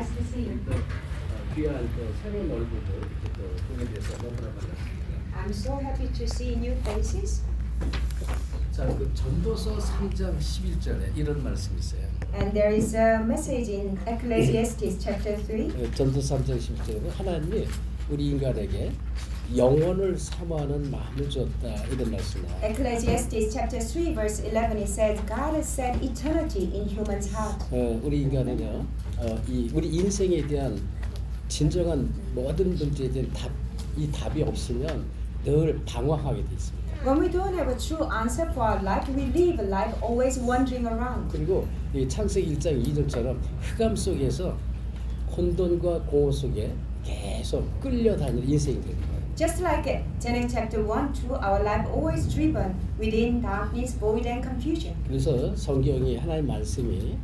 Nice to see you. 또 귀한 또 새로운 얼굴들 이렇게 또 보게 돼서 너무나 반갑습니다. I'm so happy to see new faces. 자, 그 전도서 3장 11절에 이런 말씀이 있어요. And there is a message in Ecclesiastes chapter 3. 전도서 3장 11절에 하나님이 우리 인간에게 영원을 사모하는 마음을 줬다 이런 말씀이 나와요. Ecclesiastes chapter 3 verse 11 it says God has set eternity in human's heart. 우리 인간은요, 우리 인생에 대한 진정한 모든 문제에 대한 이 답이 없으면 늘 방황하게 돼 있습니다. When we don't have a true answer for our life, we live a life always wandering around. 그리고 이 창세기 1장 2절처럼 흑암 속에서 혼돈과 공허 속에 계속 끌려다니는 인생이 되는 거예요. Just like Genesis chapter 1, 2, our life always driven within darkness, void and confusion. 그래서 성경이 하나님 말씀이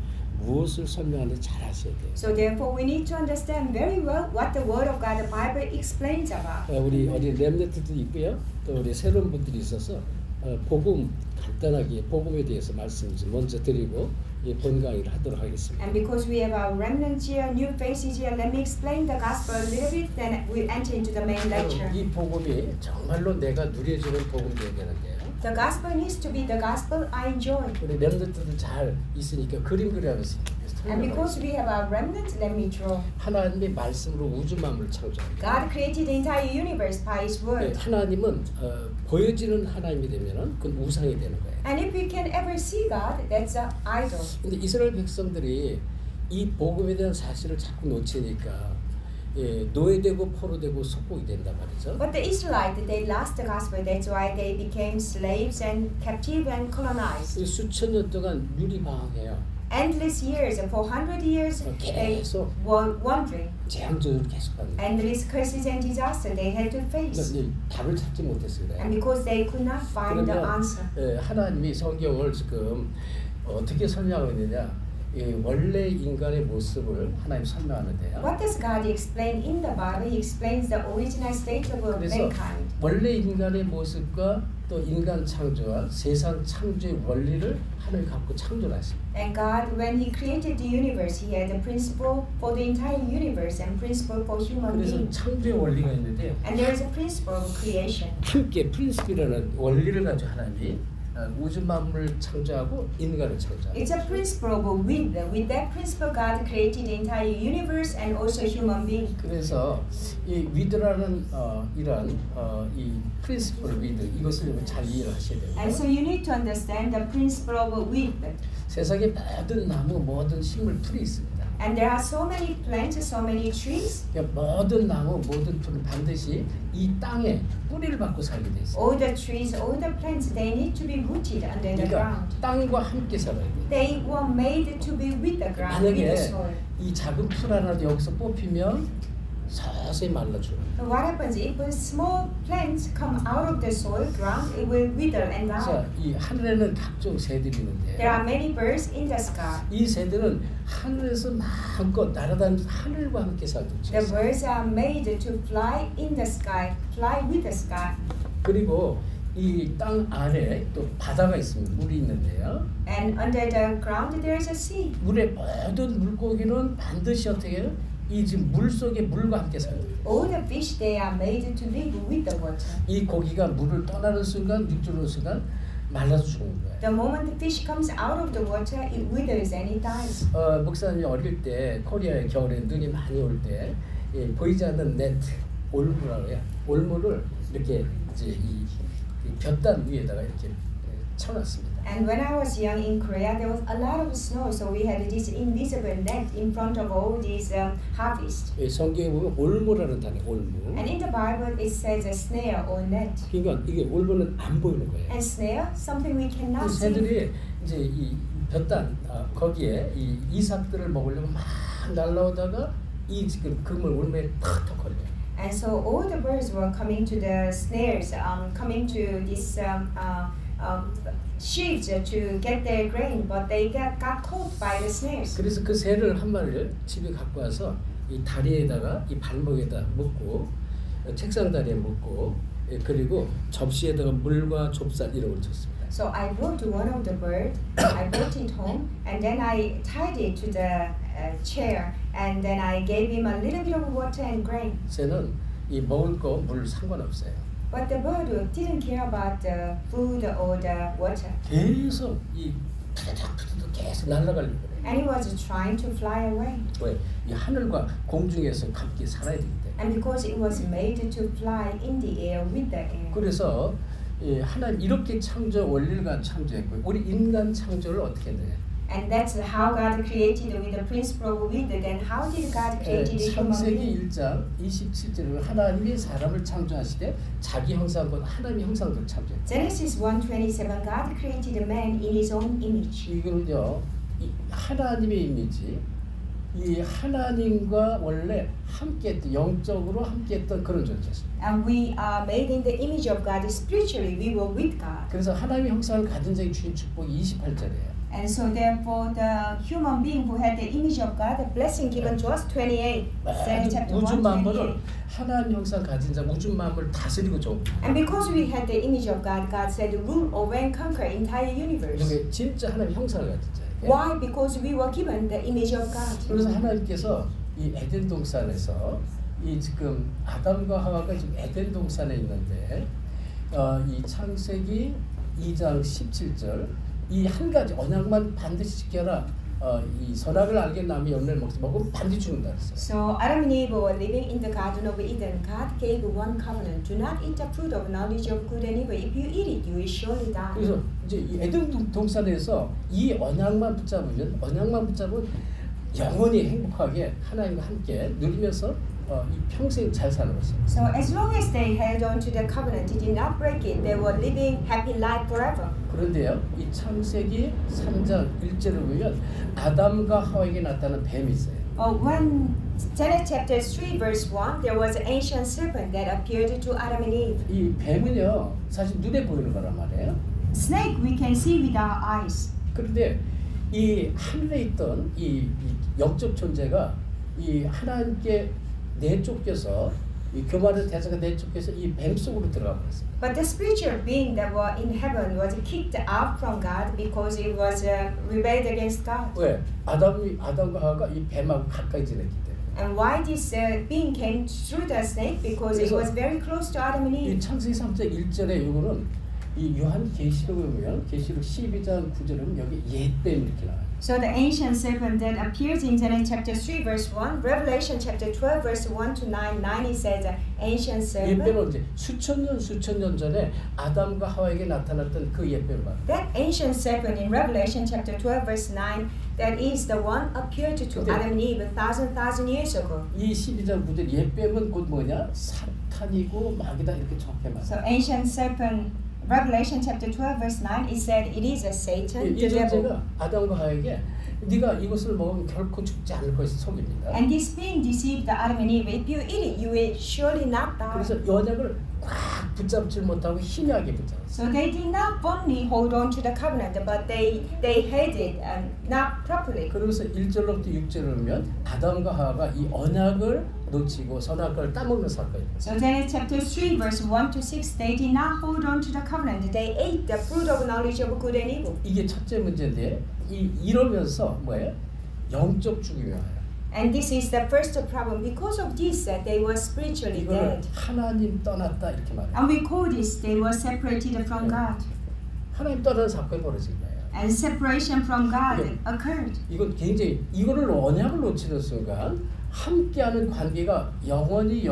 무엇을 설명하는지 잘 아셔야 돼요. So therefore we need to understand very well what the word of God, the Bible explains about. 우리 어린 렘넌트도 있고요. 또 우리 새로운 분들이 있어서 복음 간단하게 복음에 대해서 말씀 좀 먼저 드리고 본 강의를 하도록 하겠습니다. And because we have our remnants here, new faces here, let me explain the gospel a little bit, then we'll enter into the main lecture. 이 복음이 정말로 내가 누려지는 복음이 되어야 되는데요. The gospel needs to be the gospel I enjoy. 우리 렘넌트도 잘 있으니까 그림 그려하면서 And because we have our remnants, let me draw. 하나님의 말씀으로 우주 만물을 창조합니다. God created the entire universe by His word. 하나님은 보여지는 하나님이 되면은 그건 우상이 되는 거예요. And if we can ever see God, that's an idol. 근데 이스라엘 백성들이 이 복음에 대한 사실을 자꾸 놓치니까 노예되고 포로되고 속국이 된단 말이죠. But the Israelites, they lost the gospel. That's why they became slaves and captive and colonized. 수천 년 동안 유리방황해요. Endless years, and for 100 years, they 계속 were wandering. 재앙조를 계속 받는. Endless curses and disaster they had to face. 답을 찾지 못했어요. And because they could not find the answer. 하나님이 성경을 지금 어떻게 설명하고 있느냐? 원래 인간의 모습을 하나님 설명하는데요. What does God explain in the Bible? He explains the original state of mankind. 원래 인간의 모습과 또 인간 창조와 세상 창조의 원리를 하나님 갖고 창조하셨습니다. And God, when He created the universe, He had a principle for the entire universe and principle for human 그래서 beings. 창조의 원리가 있는데 And there is a principle of creation. 함께 프린시피라는 원리를 가지고 하나님이 우주 만물을 창조하고 인간을 창조합니다. It's a principle of with. With that principle, God created the entire universe and also human being. 그래서 이 위드라는 이런 이 프린시플 위드 이것을 잘 이해를 하셔야 돼요. And so you need to understand the principle of with. 세상에 모든 나무, 모든 식물, 풀이 있습니다. And there are so many plants, so many trees. 모든 나무, 모든 풀은 반드시 이 땅에 뿌리를 받고 살게 돼 있어요. All the trees, all the plants, they need to be rooted under the ground. 땅과 함께 살아야 돼요. They were made to be with the ground, with the soil. 이 작은 풀 하나도 여기서 뽑히면 서서히 말라 죽어요. So what happens if small plants come out of the soil ground? It will wither and die. 자, 이 하늘에는 각종 새들이 있는데 There are many birds in the sky. 이 새들은 하늘에서 마음껏 날아다니면서 하늘과 함께 살도록 The 했어요. birds are made to fly in the sky, fly with the sky. 그리고 이 땅 아래 또 바다가 있습니다. 물이 있는데요. And under the ground there is a sea. 물의 모든 물고기는 반드시 어떻게 해요? 이 지금 물 속에 물과 함께 살아요. All the fish they are made to live with the water. 이 고기가 물을 떠나는 순간, 육지로 순간 말라서 죽는 거예요. The moment the fish comes out of the water, it withers and it dies. 목사님이 어릴 때 코리아의 겨울에 눈이 많이 올 때 보이지 않는 네트, 올무라고 해요. 올무를 이렇게 이제 이 볕단 위에다가 이렇게 쳐놨습니다. And when I was young in Korea, there was a lot of snow, so we had this invisible net in front of all these harvest. 성경에 보면 올무라는 단어, 올무. And in the Bible, it says a snare or net. 그러니까 이게 올무는 안 보이는 거예요. And snare, something we cannot see. 새들이 이제 이 볕단 거기에 이 이삭들을 먹으려고 막 날라오다가 이 지금 그물 올무에 탁탁 걸려요. And so all the birds were coming to the snares, coming to this sheaves to get their grain, but they got caught by the snares. 그래서 그 새를 한 마리를 집에 갖고 와서 이 다리에다가 이 발목에다 묶고 책상 다리에 묶고 그리고 접시에다가 물과 좁쌀 이런 걸 쳤습니다. So I brought one of the bird, I brought it home, and then I tied it to the chair, and then I gave him a little bit of water and grain. 새는 이 먹을 거 물 상관없어요. But the bird didn't care about the food or the water. 계속 이 푸드득 계속 날아가려고 그래. And he was trying to fly away. 왜? 이 하늘과 공중에서 함께 살아야 되기 때문에. And because it was made to fly in the air with the air. 그래서 이 하나님 이렇게 창조 원리를 창조했고 우리 인간 창조를 어떻게 했느냐? And that's how God created with the principle of will. Then how did God create the human 창세기 being? 1장 27절에 하나님이 사람을 창조하시되 자기 형상과 하나님의 형상대로 창조했다. Genesis 1:27. God created man in His own image. 이거는요, 이 하나님의 이미지, 이 하나님과 원래 함께했던 영적으로 함께했던 그런 존재였습니다. And we are made in the image of God. Spiritually, we were with God. 그래서 하나님의 형상을 가진 자에게 주신 축복이 28절이에요. And so therefore the human being who had the image of God, the blessing given to us, 28, chapter 우주 1, 만물을 28. 하나님 형상 가진 자 우주 만물 다스리고 좀. And because we had the image of God, God said rule over and conquer entire universe. 이게 진짜 하나님 형상을 가진 자. Why? Because we were given the image of God. 그래서 하나님께서 이 에덴 동산에서 이 지금 아담과 하와가 지금 에덴 동산에 있는데 이 창세기 2장 17절 이 한 가지 언약만 반드시 지켜라. 이 선악을 알게 남이 열매를 먹으면 반드시 죽는다 그랬어요. So Adam and Eve were living in the Garden of Eden. God gave one covenant: do not eat the fruit of knowledge of good and evil. If you eat it, you will surely die. 그래서 이제 이 에덴 동산에서 이 언약만 붙잡으면 영원히 행복하게 하나님과 함께 누리면서 이 평생 잘 사는 것이에요. So as long as they held on to the covenant, did not break it, they were living happy life forever. 그런데요, 이 창세기 3장 1절을 보면 아담과 하와에게 나타난 뱀이 있어요. When Genesis chapter 3 verse 1, there was an ancient serpent that appeared to Adam and Eve. 이 뱀은요, 사실 눈에 보이는 거란 말이에요. Snake we can see with our eyes. 그런데 이 하늘에 있던 이 영적 존재가 이 하나님께 내쫓겨서 이 교만의 대사가 내쫓겨서 이 뱀 속으로 들어가 버렸습니다. But the spiritual being that were in heaven was kicked out from God because it was rebelled against God. 왜? 아담과 하와가 이 뱀하고 가까이 지냈기 때문에. And why this being came through the snake? Because it was very close to Adam and 이 Eve. 창세기 3장 1절에 이거는 이 요한계시록에 보면 계시록 12장 9절에 보면 여기 옛뱀 이렇게 나와요. So the ancient serpent that appears in Genesis chapter 3 verse 1, Revelation chapter 12 verse 1 to 9, it says ancient serpent. 옛뱀은 이제 수천 년 전에 아담과 하와에게 나타났던 그 옛뱀 말이에요. That ancient serpent in Revelation chapter 12 verse 9, that is the one appeared to Adam and Eve 1,000 years ago. 이 12장 9절 옛뱀은 곧 뭐냐? 사탄이고 마귀다 이렇게 정확히 말해요. So ancient serpent, Revelation chapter 12 verse 9, it said it is a Satan, 이 the devil. 존재가 아담과 하와에게 네가 이것을 먹으면 결코 죽지 않을 것이 속입니다. And this being deceived Adam and Eve. If you eat it, you will surely not die. 그래서 언약을 꽉 붙잡지 못하고 희미하게 붙잡았어요. So they did not firmly hold on to the covenant, but they held it not properly. 그러면서 1절로부터 6절을 보면 아담과 하와가 이 언약을 놓치고 선악과를 따먹는 사건이에요. So Genesis chapter 3 verse 1 to 6, they did not hold on to the covenant. They ate the fruit of knowledge of good and evil. 이게 첫째 문제인데 이러면서 뭐예요? 영적 죽음이 와요. And this is the first problem. Because of this, they were spiritually 이거를 dead. 하나님 떠났다 이렇게 말해요. And we call this, they were separated from God. 하나님 떠나는 사건이 벌어진 거예요. And separation from God occurred. 이건 굉장히 이거를 언약을 놓치는 순간 함께하는 관계가 영원히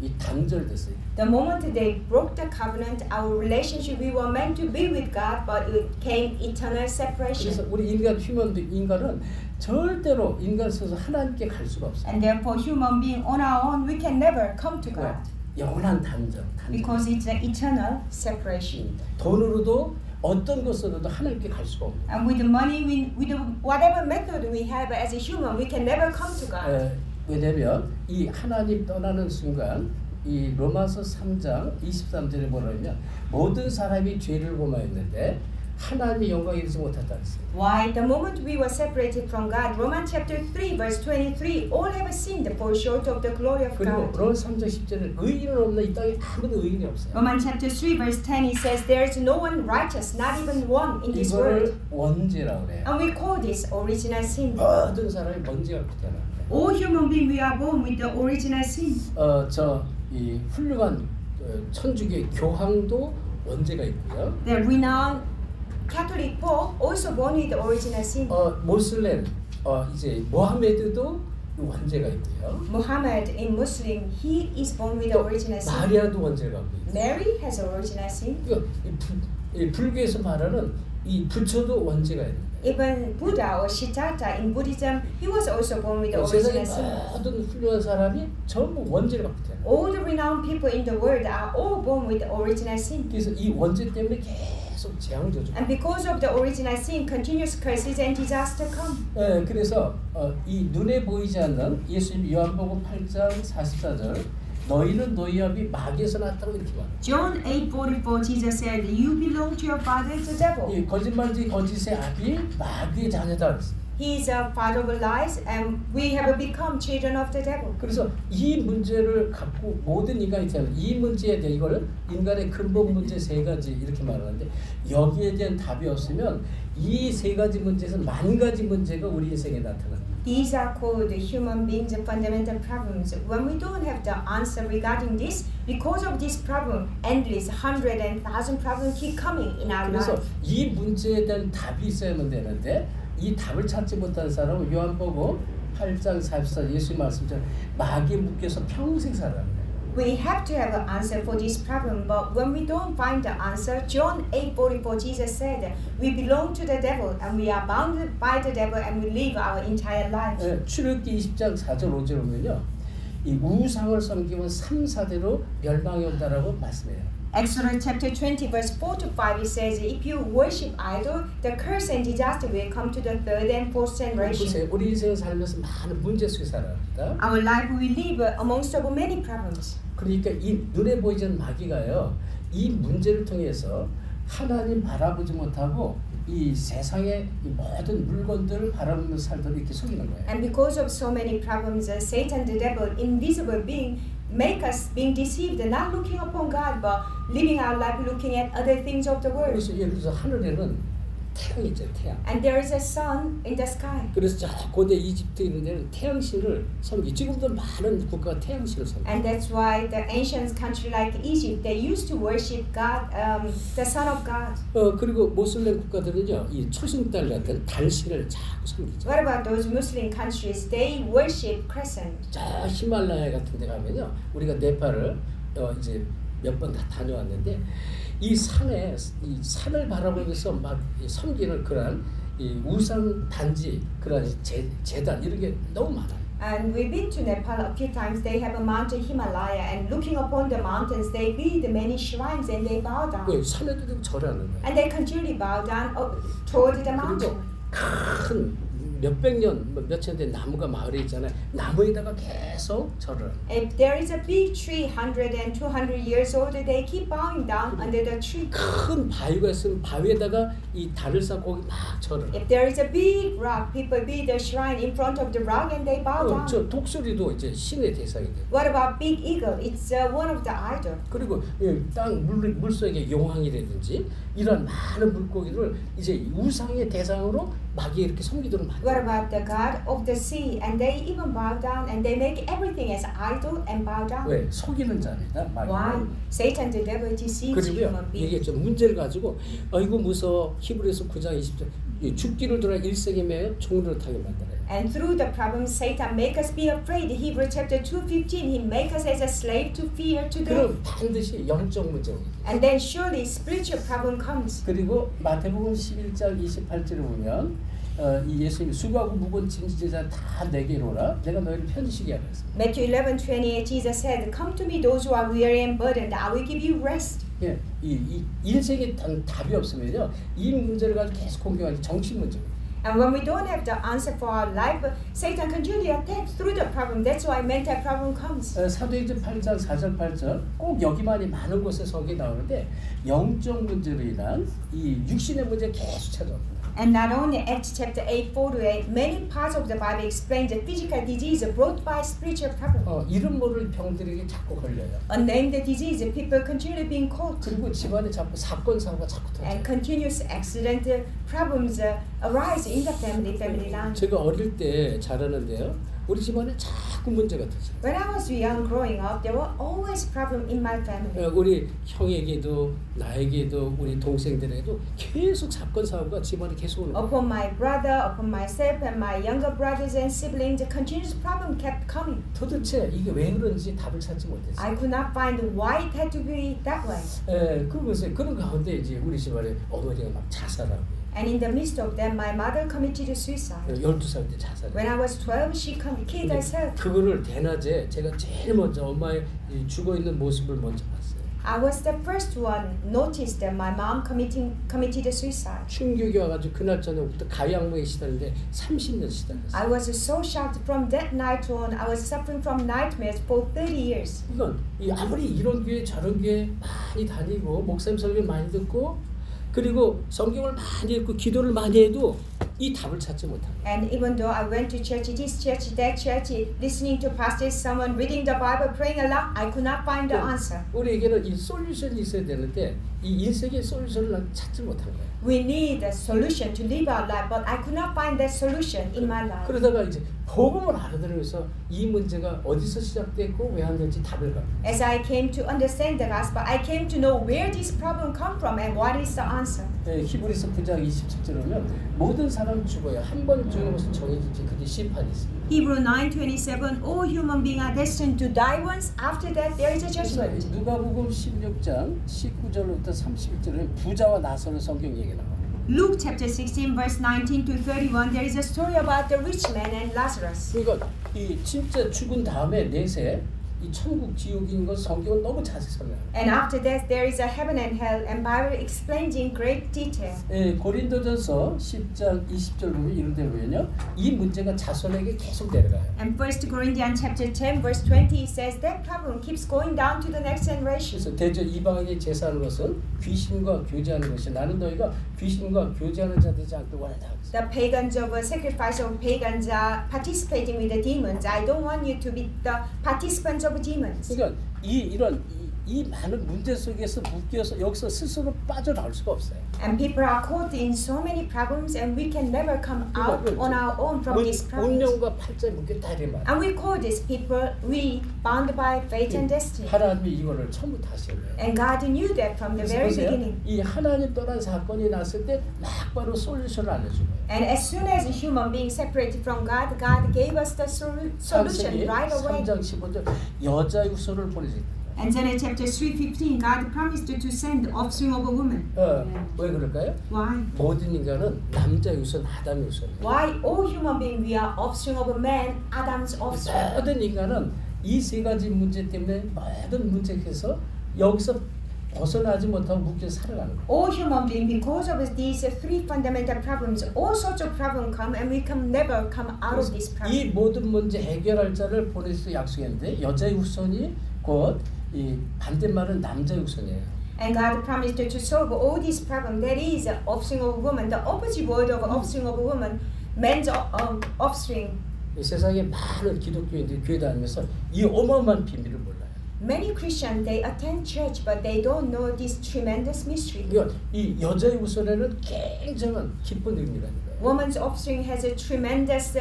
이 단절됐어요. The moment they broke the covenant, our relationship, we were meant to be with God, but it came eternal separation. 그래서 우리 인간은 절대로 인간 스스로 하나님께 갈 수가 없어요. And therefore, human being on our own, we can never come to God. 영원한 단절. Because it's an eternal separation. 돈으로도 어떤 것으로도 하나님께 갈 수가 없어요. And with the money, with whatever method we have as a human, we can never come to God. 왜냐면 이 하나님 떠나는 순간 이 로마서 3장 23절에 뭐라냐면 모든 사람이 죄를 범하였는데 하나님의 영광에 이르지 못했다 했어요. Why? The moment we were separated from God, Romans chapter 3 verse 23, all have sinned, fall short of the glory of 그리고 God. 로마서 3장 10절에 의인은 없나 이 땅에 아무도 의인이 없어요. Romans chapter 3 verse 10, it says there is no one righteous, not even one in this 이거를 world. 원죄라고 해요. And we call this original sin. 모든 사람이 먼지가 붙어나는데 All human beings, we are born with the original sin. 저 이 훌륭한 천주교 교황도 원죄가 있고요. The renowned Catholic Pope also born with the original sin. 모슬렘 이제 모하메드도 원죄가 있고요. Muhammad, in Muslim, he is born with the original sin. 마리아도 원죄가 있고. Mary has original sin. 이 불교에서 말하는 이 부처도 원죄가 있는. Even Buddha or Siddhartha in Buddhism, he was also born with the original sin. 세상의 모든 훌륭한 사람이 전부 원죄를 갖고 태어나요. All the renowned people in the world are all born with the original sin. 그래서 이 원죄 때문에 계속 재앙 저주. And because of the original sin, continuous curses and disaster come. 네, 그래서 이 눈에 보이지 않는 예수님 요한복음 8장 44절 너희는 너희 아비 마귀에서 났다고 이렇게 말해요. John 8:44, Jesus said, "You belong to your father, the devil." 이 거짓말지 거짓의 아비 마귀의 자녀다 그랬어요. He is a father of lies, and we have become children of the devil. 그래서 이 문제를 갖고 모든 인간이 태어난 이 문제에 대해 이걸 인간의 근본 문제 세 가지 이렇게 말하는데 여기에 대한 답이 없으면 이 세 가지 문제에서 만 가지 문제가 우리 인생에 나타납니다. These are called human beings' fundamental problems. When we don't have the answer regarding this, because of this problem, endless hundred and thousand problems keep coming in our 그래서 life. 이 문제에 대한 답이 있어야만 되는데 이 답을 찾지 못한 사람은 요한복음 8장 44 예수님 말씀처럼 마귀에 묶여서 평생 살아가는 거예요. We have to have an answer for this problem, but when we don't find the answer, John 8:44, Jesus said, we belong to the devil and we are bound by the devil and we live our entire life. 네, 출애굽기 20장 4절 5절 보면요. 이 우상을 섬기면 3, 4대로 멸망이 온다라고 말씀해요. Exodus chapter 20 verse 4 to 5 it says, if you worship idol, the curse and disaster will come to the third and fourth generation. 보세요. 우리 인생을 살면서 많은 문제 속에 살아갑니다. Our life will live amongst of many problems. 그러니까 이 눈에 보이지 않는 마귀가요. 이 문제를 통해서 하나님 바라보지 못하고 이 세상의 이 모든 물건들을 바라보면서 살도록 이렇게 속이는 거예요. And because of so many problems, Satan, the devil, invisible being, make us being deceived, not looking upon God, but living our life looking at other things of the world. 그래서 예를 들어서 하늘에는 태양이 있죠, 태양. And there is a sun in the sky. 그래서 저 고대 이집트 있는 데는 태양신을 섬기. 지금도 많은 국가가 태양신을 섬기. And that's why the ancient country like Egypt, they used to worship God, the Son of God. 그리고 모슬렘 국가들은요, 이 초승달 같은 달신을 자꾸 섬기죠. What about those Muslim countries? They worship crescent. 저 히말라야 같은 데 가면요, 우리가 네팔을 이제 몇 번 다 다녀왔는데 이 산에 이 산을 바라보면서 막 섬기는 그런 이 우상 단지 그런 제단 이런 게 너무 많아요. And we've been to Nepal a few times. They have a mountain Himalaya, and looking upon the mountains, they build many shrines and they bow down. 그 산에도 되고 절하는 거예요. And they continually bow down toward the mountain. 큰 몇백 년, 몇천 된 나무가 마을에 있잖아요. 나무에다가 계속 절을. If there is a big tree, 100 and 200 years old, they keep bowing down under the tree. 큰 바위가 있으면 바위에다가 이 달을 쌓고 거기 막 절을. If there is a big rock, people build a shrine in front of the rock and they bow down. 저 독수리도 이제 신의 대상이 돼요. What about big eagle? It's one of the idol. 그리고 땅 물속의 용왕이라든지 이런 많은 물고기를 이제 우상의 대상으로 마귀에 이렇게 섬기도록 만들어요. What about the god of the sea? And they even bow down and they make everything as idol and bow down. 왜? 속이는 자입니다. Why? Satan, the devil, deceives 그리고요, human 이게 beings. 좀 문제를 가지고 아이고 무서워. 히브리서 9장 20절 죽기를 돌아 일생에 매여 종로를 타게 만들어요. And through the problem, Satan make us be afraid. Hebrews chapter 2:15, he make us as a slave to fear to death. 그럼 반드시 영적 문제 오게. And then surely spiritual problem comes. 그리고 마태복음 11장 28절을 보면 이 예수님이 수고하고 무거운 짐진 제자 다 내게로 오라. 내가 너희를 편히쉬게 하겠어. Matthew 11:28, Jesus said, "Come to me, those who are weary and burdened. I will give you rest." 예, 이 인생에 답이 없으면요, 이 문제를 가지고 계속 공격하는 정치 문제입니다. And when we don't have the answer for our life, Satan continually attacks through the problem. That's why mental problem comes. 사도행전 8장 4절 8절 꼭 여기만이 많은 곳에서 거기 나오는데 영적 문제로 인한 이 육신의 문제 계속 찾아옵니다. And not only Acts chapter 8:4-8, many parts of the Bible explain the physical disease brought by spiritual problem. 이름 모를 병들에게 자꾸 걸려요. Unnamed disease, people continually being caught. 그리고 집안에 자꾸 사건 사고가 자꾸 터져요. And continuous accident problems arise in the family line. 제가 어릴 때 자라는데요. 우리 집안에 자꾸 문제가 터져. When I was young growing up, there were always problems in my family. 우리 형에게도 나에게도 우리 동생들에게도 계속 사건 사고가 집안에 계속 오는 거예요. Upon my brother, upon myself and my younger brothers and siblings, the continuous problem kept coming. 도대체 이게 왜 그런지 답을 찾지 못했어요. I could not find why it had to be that way. 그런 가운데 이제 우리 집안에 어머니가 막 자살하고. And in the midst of them, my mother committed suicide. 12살 때 자살했어요. When I was 12, she killed herself. 그거를 대낮에 제가 제일 먼저 엄마의 죽어 있는 모습을 먼저 봤어요. I was the first one noticed that my mom committed suicide. 충격이 와가지고 그날 저녁부터 가양무에 시달리는데 30년 시달렸어요. I was so shocked from that night on. I was suffering from nightmares for 30 years. 이건 아무리 이런 교회 저런 교회 많이 다니고 목사님 설교 많이 듣고 그리고 성경을 많이 읽고 기도를 많이 해도 이 답을 찾지 못합니다. And even though I went to church, this church, that church, listening to pastors, someone reading the Bible, praying aloud, I could not find the answer. 우리에게는 이 솔루션이 있어야 되는데 이 인생의 솔루션을 난 찾지 못한 거예요. We need a solution to live our life, but I could not find that solution in my life. 그러다가 이제 복음을 알아들으면서 이 문제가 어디서 시작됐고 왜 하는지 답을 갑니다. As I came to understand the gospel, I came to know where this problem come from and what is the answer. 히브리서 9장 27절에 보면 모든 사람 죽어야 한 번 죽는 것은 정해지지 그뒤 심판이 있습니다. Hebrew 9:27, all human beings are destined to die once. After that, there is a judgment. 누가복음 16장 19절부터 31절에 부자와 나서는 성경 얘기 나와요. Luke chapter 16, verse 19 to 31, there is a story about the rich man and Lazarus. 그러니까 이 진짜 죽은 다음에 내세 이 천국 지옥인 것 성경은 너무 자세히 설명해요. And after that, there is a heaven and hell, and Bible explains in great detail. 고린도전서 10장 20절 보면 이런 데 보면요, 이 문제가 자손에게 계속 내려가요. And 1 Corinthians chapter 10, verse 20 says that problem keeps going down to the next generation. 그래서 대저 이방인이 제사하는 것은 귀신과 교제하는 것이 나는 너희가 귀신과 교제하는 자 되지 않길 원하다. The pagans of a sacrifice of pagans are participating with the demons. I don't want you to be the participants of demons. 그러니까 이 많은 문제 속에서 묶여서 여기서 스스로 빠져나올 수가 없어요. And people are caught in so many problems, and we can never come out on our own from these problems. 운명과 팔자에 묶였다 이 말. And we call these people we bound by fate and destiny. 하나님이 이거를 처음부터 하신 거예요. And God knew that from the very beginning. 이 하나님 떠난 사건이 났을 때 막바로 솔루션을 알려준 거예요. And as soon as a human being separated from God, God gave us the solution right away. 3장 15절 여자 육손을 보내셨다. And then in chapter 3:15, God promised to send offspring of a woman. 왜 그럴까요? Why? 모든 인간은 남자 유선, 아담 유선. Why all human beings we are offspring of a man, Adam's offspring. 모든 인간은 이 세 가지 문제 때문에 모든 문제에서 여기서 벗어나지 못하고 묶여서 살아가는 거예요. All human beings, because of these three fundamental problems, all sorts of problems come, and we can never come out of this problem. 이 모든 문제 해결할 자를 보내서 약속했는데 여자의 후손이 곧 이 반대말은 남자의 후손이에요. And God promised to solve all these problems. That is offspring of a woman. The opposite word of offspring of a woman, man's offspring. 이 세상에 많은 기독교인들이 교회 다니면서 이 어마어마한 비밀을 몰라요. Many Christians they attend church, but they don't know this tremendous mystery. 그러니까 이 여자의 후손에는 굉장한 기쁜 의미가 있는 거예요. Woman's offspring has a tremendous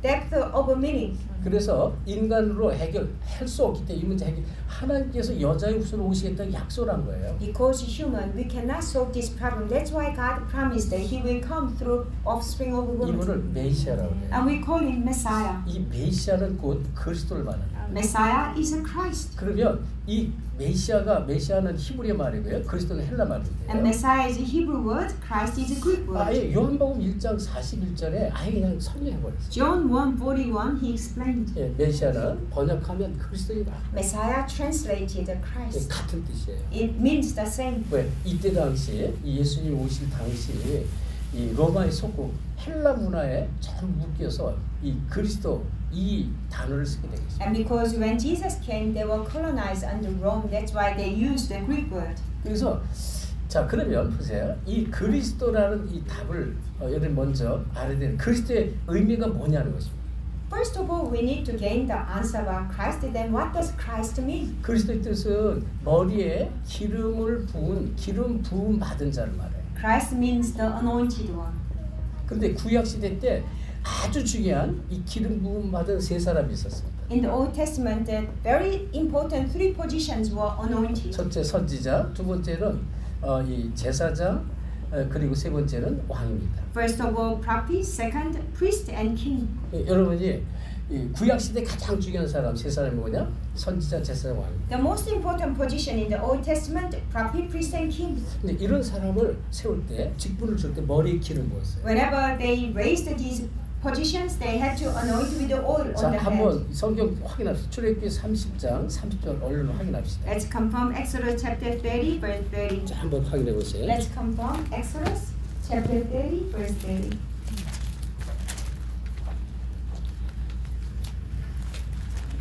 depth of a meaning. 그래서 인간으로 해결할 수 없기 때문에 이 문제 해결 하나님께서 여자의 후손으로 오시겠다고 약속을 한 거예요. Because human, we cannot solve this problem. That's why God promised that He will come through offspring of a woman. 이분을 메시아라고 해요. And we call Him Messiah. 이 메시아는 곧 그리스도를 말합니다. Messiah is a Christ. 그러면 이 메시아는 히브리 말이고요. 그리스도는 헬라 말인데요. And Messiah is a Hebrew word. Christ is a Greek word. 아예 요한복음 1장 41절에 아예 그냥 설명해 버렸어요. John 1:41 He explained. 예, 메시아는 번역하면 그리스도이다. Messiah translated Christ. 예, 같은 뜻이에요. It means the same. 왜 이때 당시에 이 예수님 오실 당시에 이 로마의 속국 헬라 문화에 참 묶여서 이 그리스도 이 단어를 쓰게 되겠습니다. And because when Jesus came, they were colonized under Rome. That's why they used the Greek word. 그래서 자 그러면 보세요. 이 그리스도라는 이 답을 여러분 먼저 알아야 되는 그리스도의 의미가 뭐냐는 것입니다. First of all, we need to gain the answer about Christ. Then what does Christ mean? 그리스도의 뜻은 머리에 기름 부음 받은 자를 말해요. Christ means the anointed one. 그런데 구약 시대 때 아주 중요한 이 기름 부음 받은 세 사람이 있었습니다. In the Old Testament, the very important three positions were anointed. 첫째 선지자, 두 번째는 이 제사장, 그리고 세 번째는 왕입니다. First of all, prophet. Second, priest and king. 여러분이 이 구약 시대 가장 중요한 사람 세 사람이 뭐냐? 선지자, 제사장, 왕. The most important position in the Old Testament, prophet, priest, and king. 근데 이런 사람을 세울 때, 직분을 줄 때 머리에 기름 부었어요. Whenever they raised these positions, they had to anoint with the oil on 자, the 한번 head. 성경 확인합시다. 출애굽기 30장 30절 얼른 확인합시다. Let's confirm Exodus chapter 30, verse 30. 자, 한번 확인해 보세요. Let's confirm Exodus chapter 30, verse 30.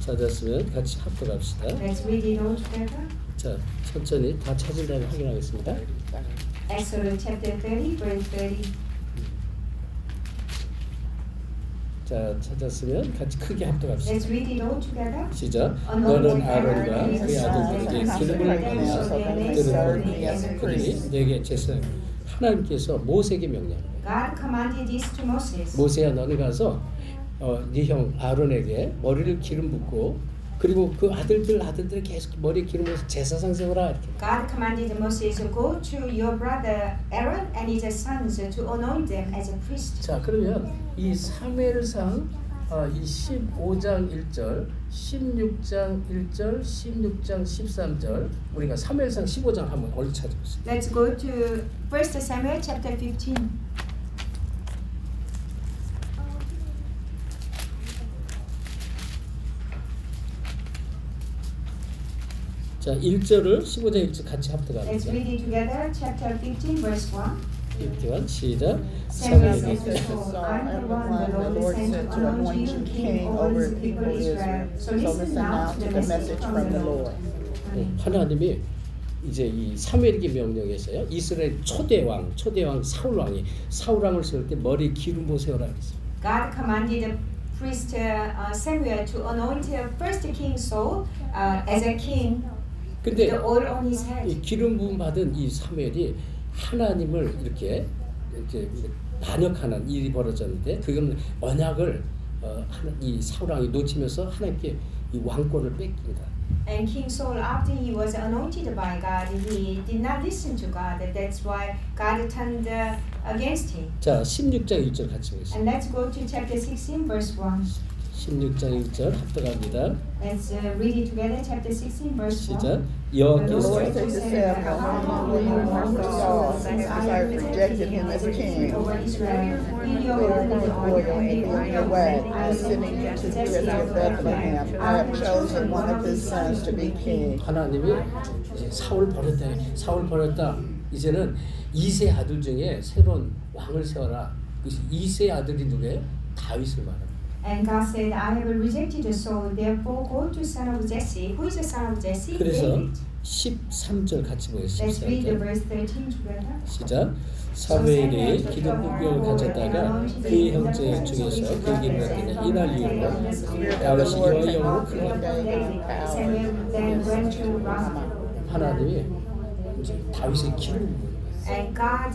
찾았으면 같이 합독합시다. Let's read it all together. 자, 천천히 다 찾은 다음에 확인하겠습니다. Exodus chapter 30, verse 30. 자, 찾았으면 같이 크게 합독합시다. Let's read it all together. 시작. 너는 아론과 그의 아들들에게 기름을 발라 그들이 내게 제사. 하나님께서 모세에게 명령합니다. God commanded this to Moses. 모세야, 너는 가서 네 형 아론에게 머리를 기름 붓고 그리고 그 아들들에 계속 머리에 기름 부어서 제사상 세워라 이렇게. God commanded Moses to go to your brother Aaron and his sons to anoint them as a priest. 자, 그러면 이 사무엘상 이 15장 1절, 16장 1절, 16장 13절 우리가 사무엘상 15장 한번 얼른 찾아보세요. Let's go to 1 Samuel chapter 15. 자, 1절을 15장 1절 같이 Let's 합독합니다. read it together. Chapter 15, verse 1. 1절 시작. Samuel 사무엘이 said to Saul, I am the one the Lord sent to anoint you king over his people Israel. So listen now to the message from the Lord. 하나님이 이제 이 사무엘에게 명령했어요. 이스라엘 초대왕 사울 왕을 세울 때 머리에 기름 부어 세우라 그랬어요. God commanded the priest Samuel to anoint first King Saul as a king with 근데 the oil on his head. 이 기름 부음 받은 이 사무엘이 하나님을 이렇게 반역하는 일이 벌어졌는데 그건 언약을 이 사울 왕이 놓치면서 하나님께 이 왕권을 뺏깁니다. And King Saul, after he was anointed by God, he did not listen to God. That's why God turned against him. 자, 16장 1절 같이 보겠습니다. And let's go to chapter 16, verse 1. 16장 1절 합독합니다. Let's read it together. Chapter 16, verse 1. 시작. The 여호와께서 Lord said to Samuel, how long will you mourn for Saul, since I have rejected him as king? Over Israel, in your oil and be on your way. I am sending you to Jesse of Bethlehem. I have chosen one of his sons to be king. 하나님이 이제 사울 버렸다. 이제는 2세 아들 중에 새로운 왕을 세워라. 그 2세 아들이 누구예요? 다윗을 말합니다. And God said, I have rejected Saul, therefore go to son of Jesse. Who is the son of Jesse? 그래서 David. 13절 같이 보겠습니다. Let's read the verse 13 together. 시작. 사무엘이 기름 부음을 가졌다가 그의 형제 중에서 그에게 물었더니 이날 이후로 다윗이 여호와의 영으로 Samuel then went to Ramah. 하나님이 이제 다윗의 기름 부음. And God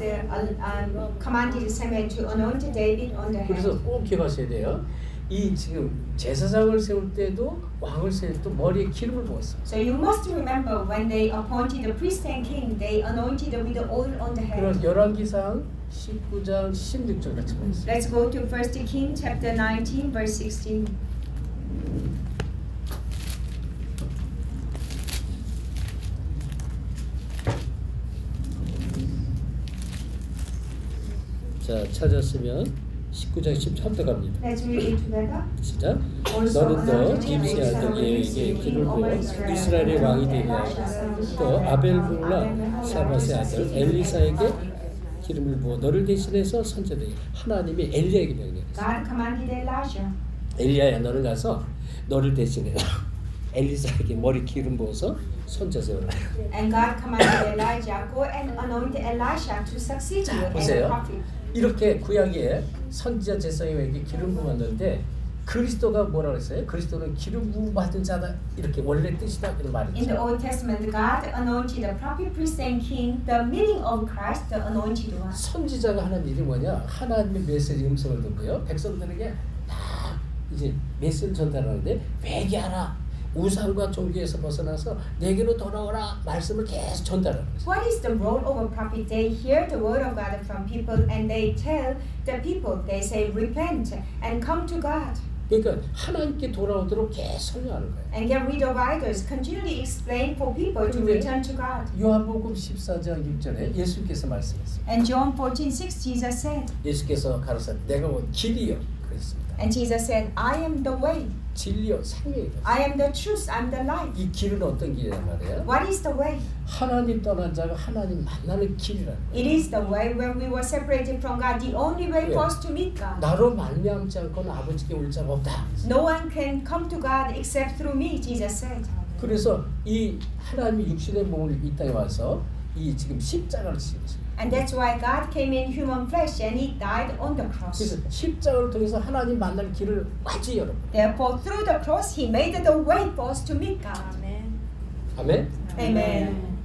commanded Samuel to anoint David on the 그래서 head. 꼭 기억하셔야 돼요. 이 지금 제사장을 세울 때도 왕을 세울 때도 머리에 기름을 부었어. So you must remember when they appointed the priest and king, they anointed with the oil on the 그럼 head. 열왕기상 19장 16절 같이 보겠습니다. Let's go to 1 King chapter 19 verse 16. 자, 찾았으면 19장 10절 합독합니다. Let's read it together. 시작. 너는 또 김새 아들 예에게 기름을 부어 이스라엘의 왕이 되게 하고 또 아벨물라 사밧의 아들 엘리사에게 기름을 부어 너를 대신해서 선지자되게. 하나님이 엘리야에게 명령했어요. God commanded Elijah. 엘리야야, 너는 가서 너를 대신해서 엘리사에게 머리 기름 부어서 선지자 세워라. And God commanded Elijah, go and anoint Elisha to succeed you as a 보세요. prophet. 이렇게 구약에 선지자 제사장에게 기름 부었는데 그리스도가 뭐라고 했어요? 그리스도는 기름 부음 받은 자다 이렇게 원래 뜻이다 이런 말이 In the 있죠. Old Testament, God anointed the prophet, priest, and king. The meaning of Christ, the anointed one. 선지자가 하는 일이 뭐냐? 하나님의 메시지 음성을 듣고요. 백성들에게 다 이제 메시지를 전달하는데 회개하라. 우상과 종교에서 벗어나서 내게로 돌아오라. 말씀을 계속 전달하는 거죠. What is the role of a prophet? They hear the word of God from people and they tell the people, they say, repent and come to God. 그러니까 하나님께 돌아오도록 계속 설명하는 거예요. And get rid of idols. Continually explain for people to return to God. 요한복음 14장 6절에 예수께서 말씀했습니다. And John 14:6, Jesus said, 예수께서 가로사대 내가 곧 길이요 그랬습니다. and Jesus said, I am the way, 진리요 생명이다. I am the truth, I am the life. 이 길은 어떤 길이란 말이에요? What is the way? 하나님 떠난 자가 하나님 만나는 길이라는 거예요. It is the way when we were separated from God, the only way for us to meet God. 나로 말미암지 않고는 아버지께 올 자가 없다. No one can come to God except through me, Jesus said. 그래서 이 하나님이 육신의 몸을 이 땅에 와서 이 지금 십자가를 지으셨어요. And that's why God came in human flesh and He died on the cross. 그래서 십자가를 통해서 하나님 만날 길을 완전히 열어버려요. Therefore, through the cross, He made the way for us to meet God. 아멘? Amen.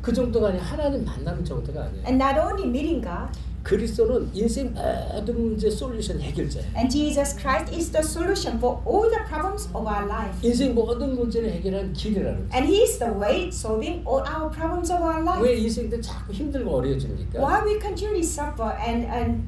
그 정도가 아니라 하나님 만나는 정도가 아니에요. And not only meeting God, 그리스도는 인생 모든 문제 솔루션 해결자예요. and Jesus Christ is the solution for all the problems of our life. 인생 모든 문제를 해결하는 길이라는 거예요. And He is the way solving all our problems of our life. 왜 인생 때 자꾸 힘들고 어려워집니까? Why we continually suffer and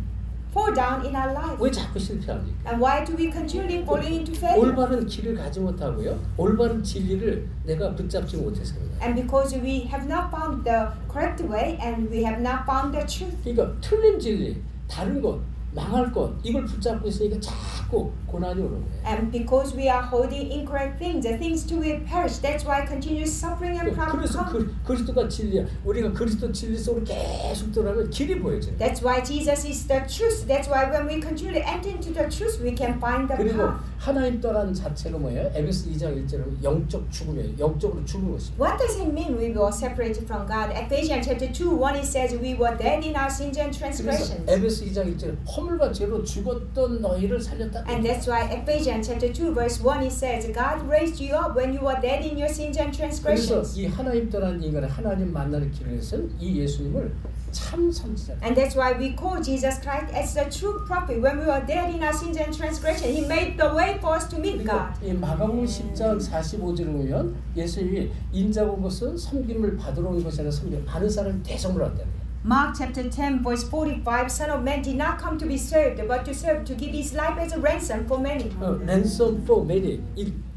fall down in our life? 왜 자꾸 실패합니까? And why do we continually falling into failure? 올바른 길을 가지 못하고요. 올바른 진리를 내가 붙잡지 못해서요. And because we have not found the correct way and we have not found the truth. 그러니까 틀린 진리, 다른 것, 망할 것 이걸 붙잡고 있으니까 자꾸 고난이 오는 거예요. And because we are holding incorrect things, the things to will perish. That's why continuous suffering and problems 그래서 come. 그리스도가 진리야. 우리가 그리스도 진리 속으로 계속 들어가면 길이 보여져요. That's why Jesus is the truth. That's why when we continually enter into the truth, we can find the 그리고 path. 하나님 떠난 자체가 뭐예요? 에베소 2장 1절은 영적 죽음이에요. 영적으로 죽은 것입니다. What does it mean we were separated from God? Ephesians chapter 2, 1 it says we were dead in our sins and 그래서 transgressions. 에베소 2장 1절 허물과 죄로 죽었던 너희를 살렸다. And that's why Ephesians chapter 2 verse 1 it says God raised you up when you were dead in your sins and 그래서 transgressions. 이 하나님 떠난 인간을 하나님 만나는 길을 위해서는 이 예수님을 참 선지자. And that's why we call Jesus Christ as the true prophet. When we were dead in our sins and transgression, He made the way for us to meet God. 이 마가복음 10장 45절에 보면 예수님이 인자가 온 것은 섬김을 받으러 온 것이 아니라 섬김 많은 사람이 대성을 한다는 거예요. Mark chapter 10 verse 45, Son of Man did not come to be served, but to serve, to give His life as a ransom for many. ransom for many.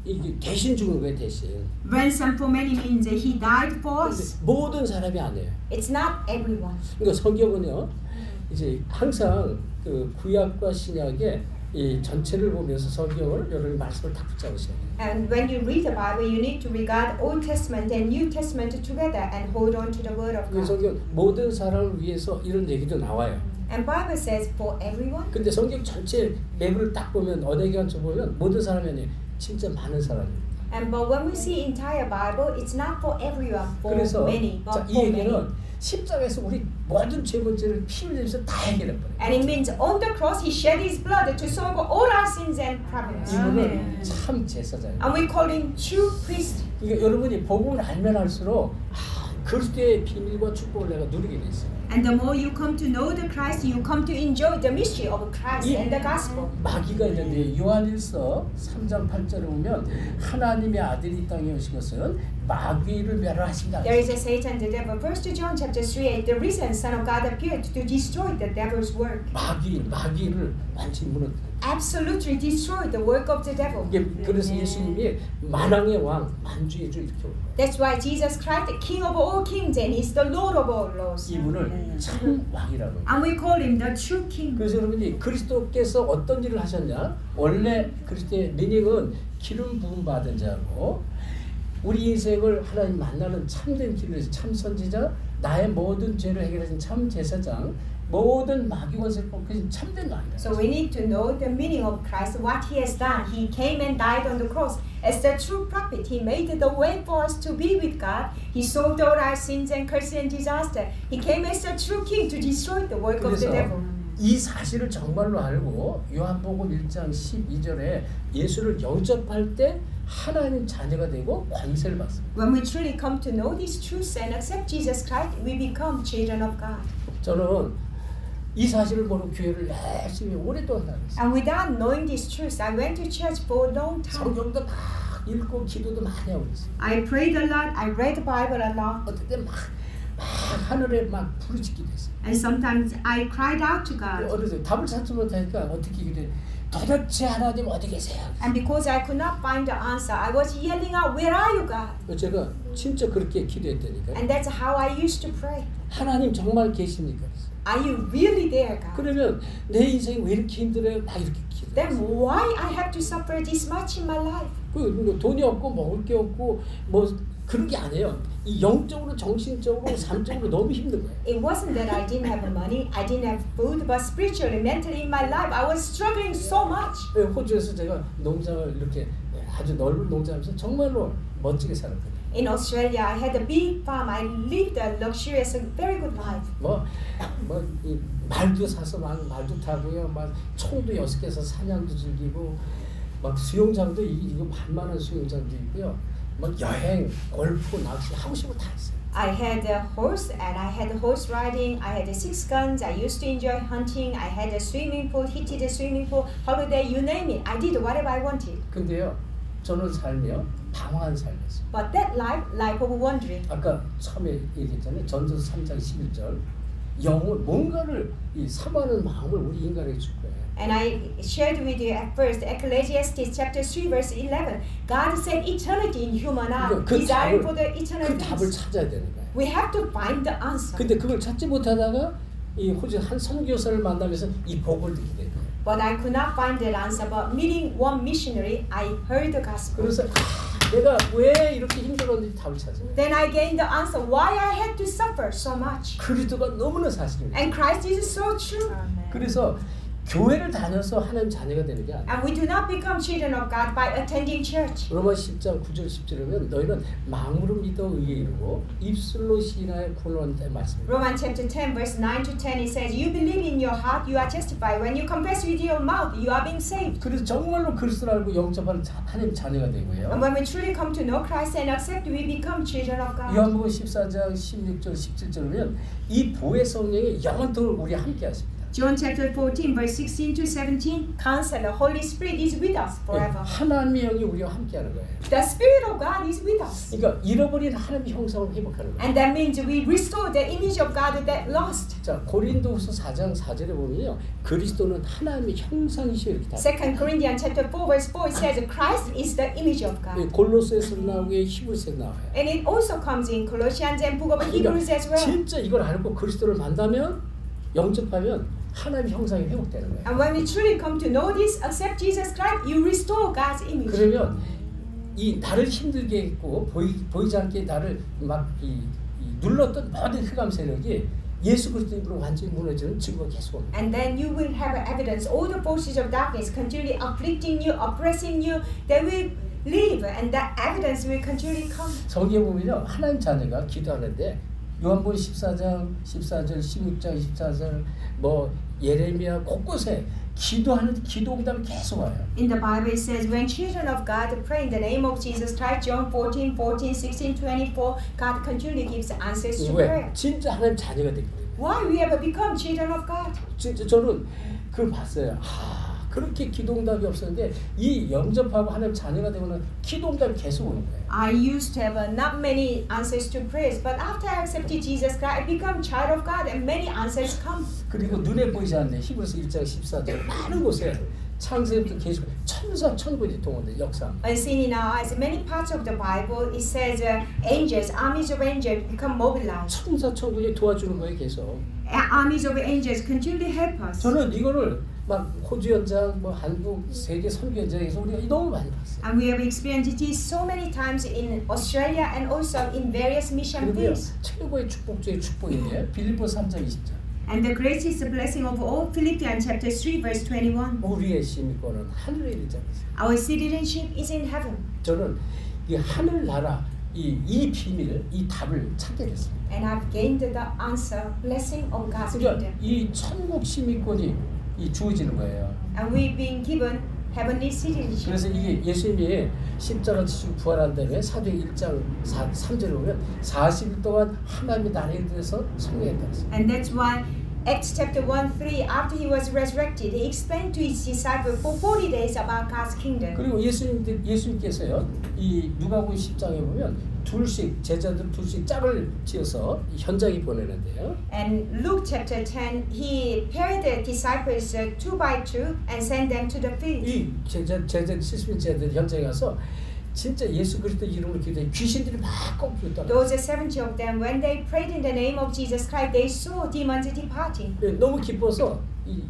이게 대신 죽은 거예요, 대신. Ransom for many means that He died for us. 모든 사람이 아니에요. It's not everyone. 그러니까 성경은요, 이제 항상 그 구약과 신약의 이 전체를 보면서 성경을 여러분이 말씀을 다 붙잡으셔야 돼요. And when you read the Bible, you need to regard Old Testament and New Testament together and hold on to the Word of 그 God. 성경 모든 사람을 위해서 이런 얘기도 나와요. And Bible says for everyone. 근데 성경 전체 맵을 딱 보면 언어기관처 보면 모든 사람이 아니에요. 진짜 많은 사람입니다. And but when we see entire Bible, it's not for everyone, for 그래서 many, 자, but 이 for many. 얘기는 십자가에서 우리 모든 죄 문제를 피 흘리면서 다 해결해버려요. And it means on the cross He shed His blood to solve all our sins and problems. 이분은 참 제사장이에요. And we call Him true priest. 그러니까 여러분이 복음을 알면 알수록 그리스도의 비밀과 축복을 내가 누리게 돼 있어요. And the more you come to know the Christ, you come to enjoy the mystery of Christ and the gospel. 마귀가 있는데 요한일서 3장 8절에 보면 하나님의 아들이 이 땅에 오신 것은 마귀를 멸하신다. There is a Satan, the devil. First John chapter 3:8. The reason Son of God appeared to destroy the devil's work. 마귀를 완전히 무너뜨려. Absolutely destroy the work of the devil. 그래서 예수님이 만왕의 왕, 만주의 주 이렇게 온 거예요. That's why Jesus Christ, the King of all kings, and He's the Lord of all lords. 이분을 참 왕이라고 해요. And we call Him the true King. 그래서 여러분이 그리스도께서 어떤 일을 하셨냐? 원래 그리스도의 미닝은 기름 부음 받은 자고 우리 인생을 하나님 만나는 참된 길을 참 선지자, 나의 모든 죄를 해결하신 참 제사장, 모든 마귀 원수를 꺾으신 참된 왕이다. So we need to know the meaning of Christ, what He has done. He came and died on the cross as the true prophet. He made the way for us to be with God. He solved all our sins and curses and disaster. He came as the true King to destroy the work of the devil. 이 사실을 정말로 알고 요한복음 1장 12절에 예수를 영접할 때 하나님 자녀가 되고 권세를 받습니다. When we truly come to know these truths and accept Jesus Christ, we become children of God. 저는 이 사실을 모르고 교회를 열심히 오랫동안 다녔어요. And without knowing these truths, I went to church for a long time. 성경도 막 읽고 기도도 많이 하고 있어요. I prayed a lot. I read the Bible a lot. 어떨 때 막 하늘에 막 부르짖기도 했어요. And sometimes I cried out to God. 어느새 답을 찾지 못하니까 어떻게 기도해? 도대체 하나님 어디 계세요? And because I could not find the answer, I was yelling out, "Where are you, God?" 제가 진짜 그렇게 기도했다니까요. And that's how I used to pray. 하나님 정말 계십니까? Are you really there, God? 그러면 내 인생이 왜 이렇게 힘들어요? 막 이렇게 Then 기도했어요. why I have to suffer this much in my life? 그 돈이 없고 먹을 게 없고 뭐 그런 게 아니에요. 이 영적으로, 정신적으로, 삶적으로 너무 힘든 거예요. It wasn't that I didn't have money, I didn't have food, but spiritually, mentally in my life, I was struggling so much. 호주에서 제가 농장을 이렇게 아주 넓은 농장하면서 정말로 멋지게 살았거든요. In Australia, I had a big farm. I lived a luxurious, very good life. 이 말도 사서 막 말도 타고요, 막 총도 6개서 사냥도 즐기고, 막 수영장도 이거 반만한 수영장도 있고요, 막 여행, 골프, 낚시 하고 싶은 거 다 했어요. I had a horse and I had horse riding. I had 6 guns. I used to enjoy hunting. I had a swimming pool, heated swimming pool, holiday, you name it. I did whatever I wanted. 근데요, 저는 삶이요 방황한 삶이었어요. But that life of wandering. 아까 처음에 얘기했잖아요. 전도서 3장 11절. 영혼 뭔가를 이 사모하는 마음을 우리 인간에게 줄 거예요. And I shared with you at first, Ecclesiastes chapter 3 verse 11. God set eternity in human heart, desiring for the eternal 그 답을 things. 찾아야 되는 거예요. We have to find the answer. 근데 그걸 찾지 못하다가 이 호주 한 선교사를 만나면서 이 복을 듣게 된 거예요. But I could not find that answer. But meeting one missionary, I heard the gospel. 그래서 내가 왜 이렇게 힘들었는지 답을 찾아요. Then I gained the answer why I had to suffer so much. 그리스도가 너무나 사실입니다. And Christ is so true. 그래서 교회를 다녀서 하나님 자녀가 되는 게 아니에요. And we do not become children of God by attending church. 로마 10장 9절 10절이면 너희는 마음으로 믿어 의에 이르고 입술로 시인하여 구원한다는 말씀입니다. Romans chapter 10 verse 9 to 10 it says, "You believe in your heart, you are justified. When you confess with your mouth, you are being saved." 그래서 정말로 그리스도를 알고 영접하는 하나님 자녀가 And 되고요. when we truly come to know Christ and accept, we become children of God. 요한복음 14장 16절 17절이면 이 보혜 성령이 영원토록 우리와 함께 하십니다. John chapter 14 verse 16 to 17, Counselor, Holy Spirit is with us forever. 하나님의 영이 우리와 함께하는 거예요. The Spirit of God is with us. 그러니까 잃어버린 하나님의 형상을 회복하는 거예요. And that means we restore the image of God that lost. 자, 고린도후서 4장 4절에 보면요, 그리스도는 하나님의 형상이시오 이렇게 다. 2 Corinthians chapter 4 verse 4 it says Christ is the image of God. 골로새서 나오고 히브리서 나와요. And it also comes in Colossians and book of Hebrews as well. 진짜 이걸 알고 그리스도를 만나면 영접하면 하나님의 형상이 회복되는 거예요. And when we truly come to know this, accept Jesus Christ, you restore God's image. 그러면 이 나를 힘들게 했고 보이지 않게 나를 막 눌렀던 모든 흑암 세력이 예수 그리스도 이름으로 완전히 무너지는 증거가 계속 옵니다. And then you will have evidence. All the forces of darkness continually afflicting you, oppressing you, they will leave, and that evidence will continually come. 성경에 보면요, 하나님 자녀가 기도하는데 요한복음 14장 14절, 16장 14절, 뭐 예레미야 곳곳에 기도하는 기도응답이 계속 와요. In the Bible it says, when children of God pray in the name of Jesus Christ, John 14:14, 16, 24, God continually gives answers to 왜? prayer. 진짜 하나님 자녀가 되기 때문에. Why we have become children of God? 진짜 저는 그걸 봤어요. 그렇게 기도응답이 없었는데 이 영접하고 하나님 자녀가 되면은 기도응답이 계속 오는 거예요. I used to have not many answers to prayers, but after I accepted Jesus Christ, I become child of God, and many answers come. 그리고 눈에 보이지 않는 히브리서 1장 14절 많은 곳에 창세부터 계속 천사 천군이 동원돼 역사. Seen in our eyes, many parts of the Bible, it says angels, armies of angels become mobilized. 천사 천군이 도와주는 거예요 계속. Armies of angels continually help us. 저는 이거를 막 호주 현장, 뭐 한국 세계 선교 현장에서 우리가 너무 많이 봤어요. And we have experienced it so many times in Australia and also in various mission 그리고요, fields. 최고의 축복 중에 축복인데 빌립보 3장 20절. And the greatest blessing of all, Philippians chapter 3 verse 21. 우리의 시민권은 하늘에 있지 않습니까? Our citizenship is in heaven. 저는 이 하늘 나라 이 비밀, 이 답을 찾게 됐습니다. And I've gained the answer, blessing of God's 그러니까 kingdom. 이 천국 시민권이 주어지는 거예요. And we've been given heavenly citizenship. 그래서 이게 예수님이 십자가 지시고 부활한 다음에 사도행 1장 3절에 보면 40일 동안 하나님의 나라에 대해서 설명했다. And that's why Acts chapter 1:3, after he was resurrected, he explained to his disciples for 40 days about God's kingdom. 그리고 예수님께서요, 이 누가복음 10장에 보면 제자들 둘씩 짝을 지어서 현장에 보내는데요. And Luke chapter 10, he paired the disciples 2 by 2 and sent them to the field. 이 제자들 70제자들 현장에 가서 진짜 예수 그리스도 이름으로 기도해 귀신들이 막 꺾였다. Those 70 of them, when they prayed in the name of Jesus Christ, they saw demons departing. 너무 기뻐서 이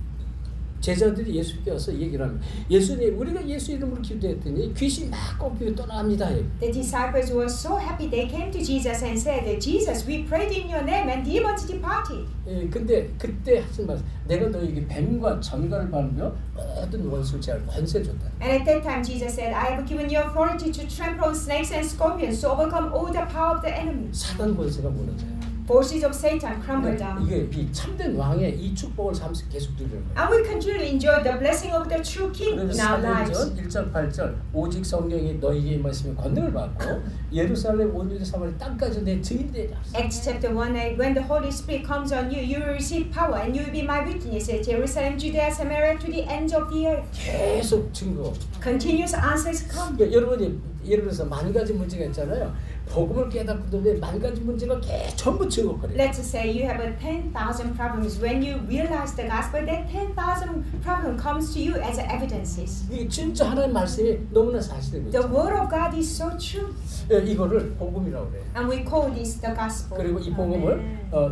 제자들이 예수께 와서 얘기를 합니다. 예수님, 우리가 예수 이름으로 기도했더니 귀신 막 꺾이고 떠납니다. The disciples were so happy. They came to Jesus and said, Jesus, we prayed in your name and demons departed. 근데 그때 하신 말씀, 내가 너에게 뱀과 전갈을 바르며 모든 원수를 제할 권세 줬다. And at that time, Jesus said, I have given you authority to trample on snakes and scorpions, to overcome all the power of the enemy. 사단 권세가 무너져요. Forces of Satan crumble down. 이게 이 참된 왕의 이 축복을 삼수 계속 누리는 거예요. And we continue to enjoy the blessing of the true King in our lives. 1장 8절 오직 성령이 너희에게 임하시면 권능을 받고 예루살렘 온 유대 사마리아 땅까지 내 증인되리라. Acts chapter 1:8, when the Holy Spirit comes on you, you will receive power and you will be my witness at Jerusalem, Judea, Samaria, to the ends of the earth. 계속 증거. Continuous answers come. 그러니까 여러분이 예를 들어서 만 가지 문제가 있잖아요. 복음을 깨닫고도 만 가지 문제가 전부 증거거려요. Let's say you have 10,000 problems. When you realize the gospel, that 10,000 problem comes to you as evidences. 이게 진짜 하나님 말씀이 너무나 사실이고 The word of God is so true. 이거를 복음이라고 그래요. And we call this the gospel. 그리고 이 복음을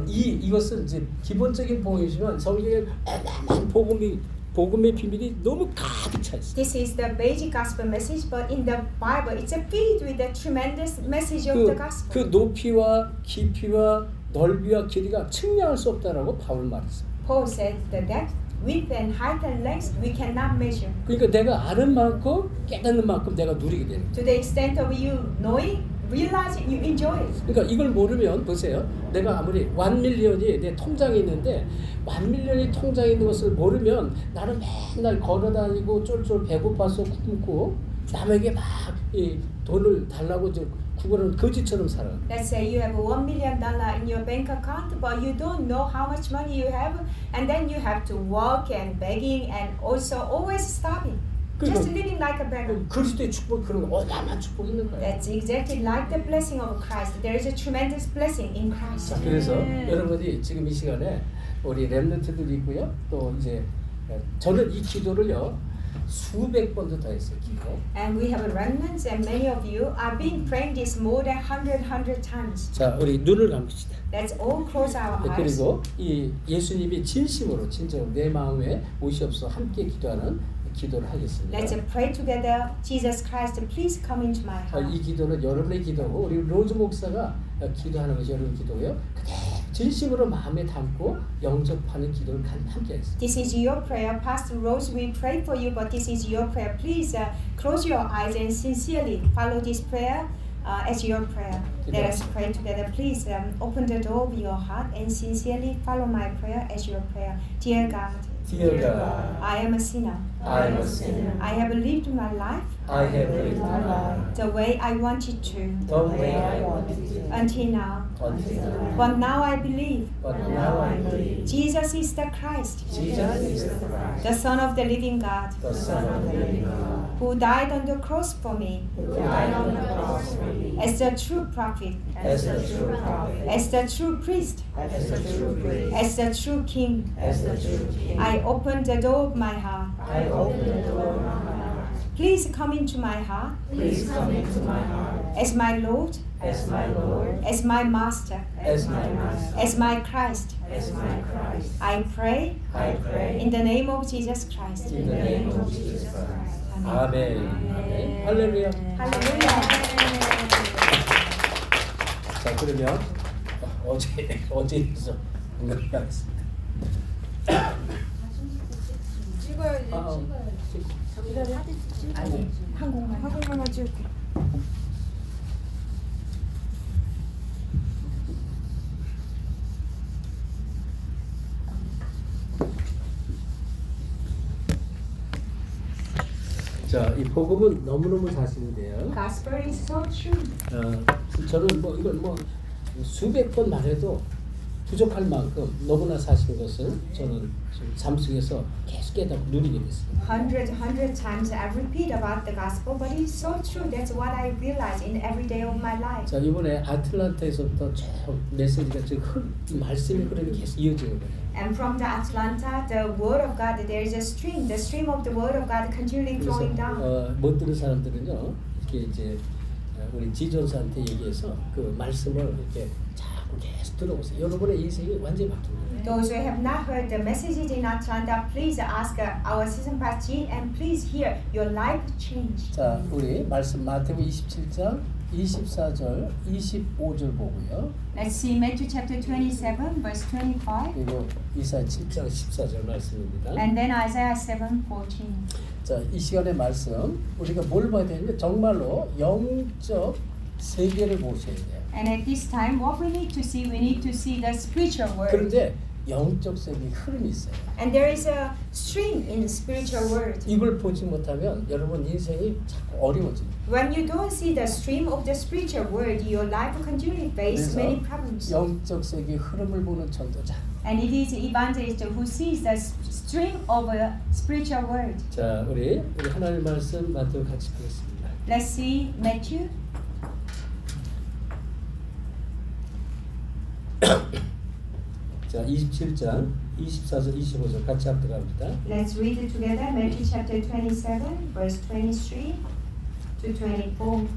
이것은 이제 기본적인 복음이지만 성경에 많은 복음의 비밀이 너무 가득 차 있어요. This is the basic gospel message, but in the Bible, it's filled with the tremendous message of the gospel. 그 높이와 깊이와 넓이와 길이가 측량할 수 없다라고 바울 말했어요. Paul said the depth, width, and height and length we cannot measure. 그러니까 내가 아는 만큼 깨닫는 만큼 내가 누리게 되는 거예요. To the extent of you knowing, realizing, you enjoy it. 그러니까 이걸 모르면 보세요. 내가 아무리 1밀리언이 내 통장에 있는데 1밀리언이 통장에 있는 것을 모르면 나는 맨날 걸어다니고 쫄쫄 배고파서 굶고 남에게 막 이 돈을 달라고 구걸은 거지처럼 살아. Let's say you have $1 million in your bank account, but you don't know how much money you have, and then you have to work and begging and also always starving. Just living like a beggar. 그리스도의 축복 그런 어마어마한 축복이 있는 거예요. That's exactly like the blessing of Christ. There is a tremendous blessing in Christ. 자, 그래서 여러분이 지금 이 시간에 우리 렘넌트들이 있고요. 또 이제 저는 이 기도를요 수백 번도 더 했어요. 기도. And we have remnants, and many of you are being praying this more than 100 times. 자, 우리 눈을 감읍시다. Let's all close our eyes. 그리고 이 예수님이 진심으로 내 마음에 오시옵소서 함께 기도하는 기도를 하겠습니다. Let's pray together. Jesus Christ, please come into my heart. 이 기도는 여러분의 기도고 우리 로즈 목사가 기도하는 것이 여러분 기도고요. 진심으로 마음에 담고 영접하는 기도를 함께 하겠습니다. This is your prayer. Pastor Rose will pray for you, but this is your prayer. Please close your eyes and sincerely follow this prayer as your prayer. Let us pray together. Please open the door of your heart and sincerely follow my prayer as your prayer. Dear God, Dear God, I am a sinner. I am a sinner. I have lived my life I have lived my life the way I wanted to the way I wanted to until now. until now. But now I believe But now I believe Jesus is the Christ, Jesus is the Christ, the Son of the living God, the Son of the living God, who died on the cross for me who died on the cross for me as the true prophet, as the true prophet, as the true priest, as the true priest, as the true king. as the true king. I open the door of my heart. I open the door of my heart. Please come into my heart Please come into my heart as my Lord, as my Lord, as my Master, as my Master, as my Christ. as my Christ. I pray I pray in the name of Jesus Christ. in the name of Jesus Christ. Amen. 아멘. 할렐루야. Hallelujah. 자, 그러면 어제에서 공감하겠습니다. 아니, 한국말만 찍을게. 자, 이 복음은 너무너무 사실인데요. Gospel is so true. 저는 뭐 이걸 뭐 수백 번 말해도 부족할 만큼 너무나 사실 것을 저는 삶 속에서 계속 깨닫고 누리게 됐습니다. Hundred times I repeat about the gospel, but it's so true. That's what I realize in every day of my life. 자, 이번에 아틀란타에서부터 쭉 메시지가 지금 이 말씀의 흐름이 계속 이어지는 거예요. And from the Atlanta, the word of God, there is a stream. The stream of the word of God continually flowing down. 못 들은 사람들은요, 이렇게 이제 우리 지존사한테 얘기해서 그 말씀을 이렇게 자꾸 계속 들어보세요. 여러분의 인생이 완전히 바뀝니다. Those who have not heard the messages in Atlanta, please ask our assistant pastor and please hear your life change. 자, 우리 말씀 마태복음 27장 24절, 25절 보고요. Let's see Matthew chapter 27, verse 25. 그리고 이사야 7장 14절 말씀입니다. And then Isaiah 7:14. 자, 이 시간의 말씀 우리가 뭘 봐야 되냐면 정말로 영적 세계를 보셔야 돼요. And at this time, what we need to see the spiritual world. 그런데 영적 세계의 흐름이 있어요. And there is a stream in spiritual world. 이걸 보지 못하면 여러분 인생이 자꾸 어려워집니다. When you don't see the stream of the spiritual world, your life will continually face many problems. 영적 세계의 흐름을 보는 전도자. And it is evangelist who sees the stream of a spiritual world. 자, 우리 하나님 말씀 마태복음 같이 보겠습니다. Let's see Matthew. 자, 27장 24절 25절 같이 합독합니다. Let's read it together. Matthew chapter 27, verse 23 to 24.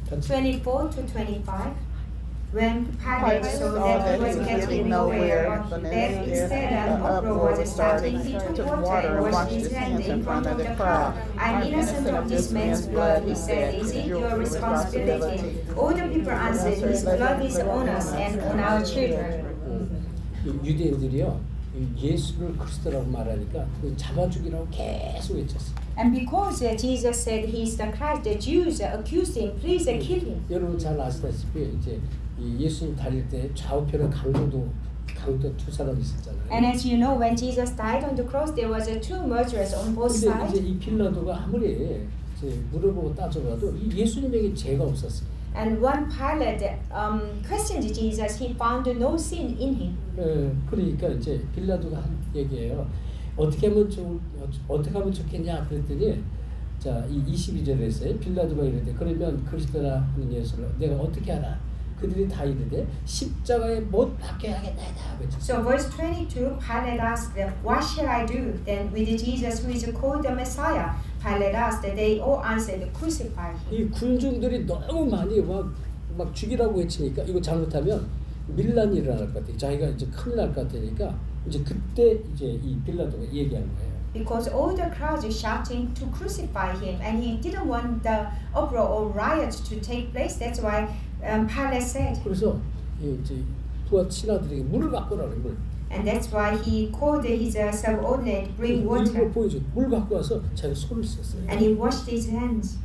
같이. 24 to 25. When Pilate saw that he was getting nowhere, but that instead an uproar was starting, he took water and washed his hands in front of the crowd. I'm innocent of this man's blood, he said. Is it your responsibility? All the people answered, his blood is on us and on our children. 유대인들이요, 예수를 그리스도라고 말하니까 잡아 죽이라고 계속 외쳤어요. And because Jesus said he's the Christ, the Jews accused him, please kill him. 여러분 잘 아시다시피 이제 이 예수님 다닐 때 좌우편에 강도 두 사람이 있었잖아요. And as you know, when Jesus died on the cross, there was two murderers on both 근데 sides. 이제 이 빌라도가 아무리 이제 물어보고 따져봐도 이 예수님에게 죄가 없었어요. And one Pilate questioned Jesus. He found no sin in him. 그러니까 이제 빌라도가 한 얘기예요. 어떻게 하면 좋겠냐 그랬더니 자, 이 22절에서 빌라도가 이르되 그러면 그리스도라는 예수를 내가 어떻게 하라? 그들이 다 이르되 십자가에 못 박게 하겠나이다. So verse 22, Pilate asked them, "What shall I do?" Then with Jesus, who is called the Messiah, Pilate asked. They all answered, "Crucify him." 이 군중들이 너무 많이 막 죽이라고 외치니까 이거 잘못하면 밀란이 일어날 것 같아. 자기가 이제 큰일 날 것 같으니까 이제 그때 이제 이 빌라도가 얘기한 거예요. Because all the crowds are shouting to crucify him, and he didn't want the uproar or riot to take place. That's why Pilate said. 그래서 이제 부하 친아들에게 물을 갖고 오라고 물. And that's why he called his subordinate, bring 이거 water. 보여줘. 물 갖고 와서 자기가 손을 씻었어요. And he washed his hands.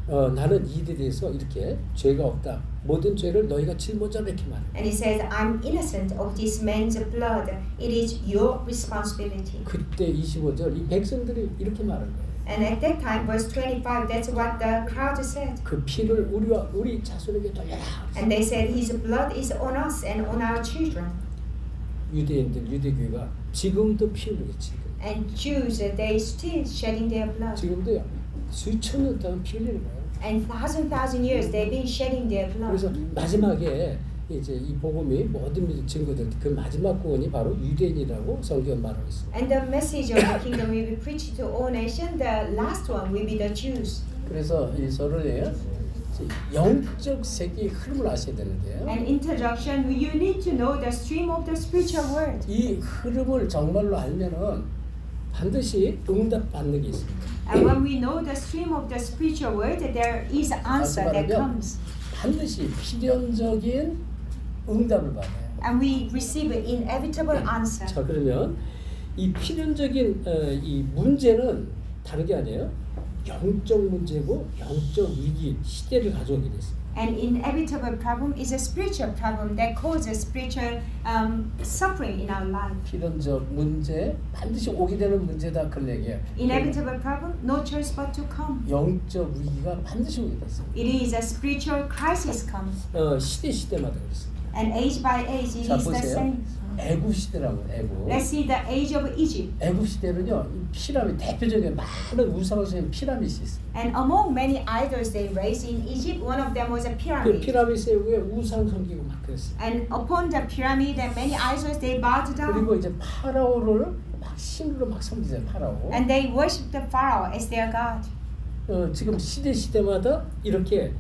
나는 이들에 대해서 이렇게 죄가 없다. 모든 죄를 너희가 짊어져 이렇게 말해. And he says, I'm innocent of this man's blood. It is your responsibility. 그때 25절 이 백성들이 이렇게 말한 거예요. And at that time, verse 25, that's what the crowd said. 그 피를 우리 자손에게 돌려라. And they said, his blood is on us and on our children. 유대교회가 지금도 피 흘리게 지금. And Jews, they still shedding their blood. 지금도요. 수천 년 동안 피 흘리는 거예요. And thousand years, they've been shedding their blood. 그래서 마지막에 이제 이 복음이 모든 증거들 그 마지막 구원이 바로 유대인이라고 성경 말하고 있습니다. And the message of the kingdom will be preached to all nations. The last one will be the Jews. 그래서 이 서론에 영적 세계의 흐름을 아셔야 되는데요. An introduction, you need to know the stream of the spiritual world. 이 흐름을 정말로 알면은 반드시 응답 받는 게 있습니다. And when we know the stream of the spiritual world, there is an answer that comes. 반드시 필연적인 응답을 받아요. And we receive an inevitable answer. 자, 그러면 이 필연적인 이 문제는 다른 게 아니에요. 영적 문제고 영적 위기 시대를 가져오게 됐어요. An inevitable problem is a spiritual problem that causes spiritual suffering in our life. 필연적 문제 반드시 오게 되는 문제다 그런 얘기예요. Inevitable problem, no choice but to come. 영적 위기가 반드시 오게 됐어요. It is a spiritual crisis comes. 시대마다 그렇습니다. And age by age, it 자 is the 보세요. same. 애굽 시대라고 애굽. Let's see the age of Egypt. 애굽 시대는요 피라미드 대표적인 많은 우상을 세운 피라미드이 있어요. And among many idols they raised in Egypt, one of them was a 그 pyramid. 피라미드 세우에 우상 섬기고 막 그랬어요. And upon the pyramid and many idols they bowed 그리고 down. 이제 파라오를 막 신으로 막 섬기잖아요. 파라오. And they worshipped the Pharaoh as their god. 지금 시대마다 이렇게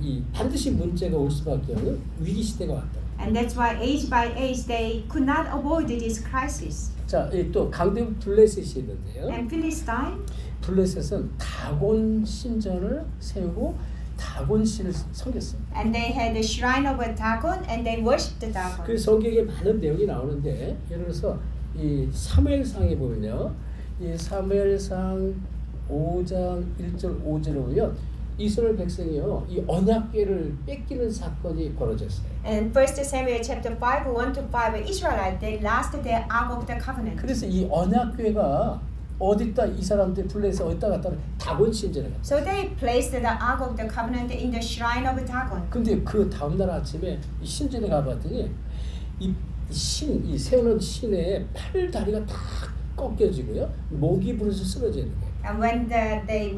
이 반드시 문제가 올 수밖에 없는 위기 시대가 왔다. And that's why age by age they could not avoid this crisis. 자, 또 강대 블레셋이 있는데요. And Philistine, 블레셋은 다곤 신전을 세우고 다곤 신을 섬겼어요. and they had the shrine of a Dagon, and they worshipped the Dagon. 그 성경에 많은 내용이 나오는데 예를 들어서 이 사무엘상에 보면요, 이 사무엘상 5장 1절 5절에 보면 이스라엘 백성이요 이 언약궤를 뺏기는 사건이 벌어졌어요. And 1 Samuel chapter 5, 1 to 5, Israelite they lost their ark of the covenant. 그래서 이 언약궤가 어디다 이 사람들 블레셋 어디다 갖다 다곤 신전에 갔어요. So they placed the ark of the covenant in the shrine of Dagon. 근데 그 다음 날 아침에 이 신전에 가봤더니 이 세우는 신의 팔 다리가 다 꺾여지고요 목이 부러져 쓰러지는 거예요. And when they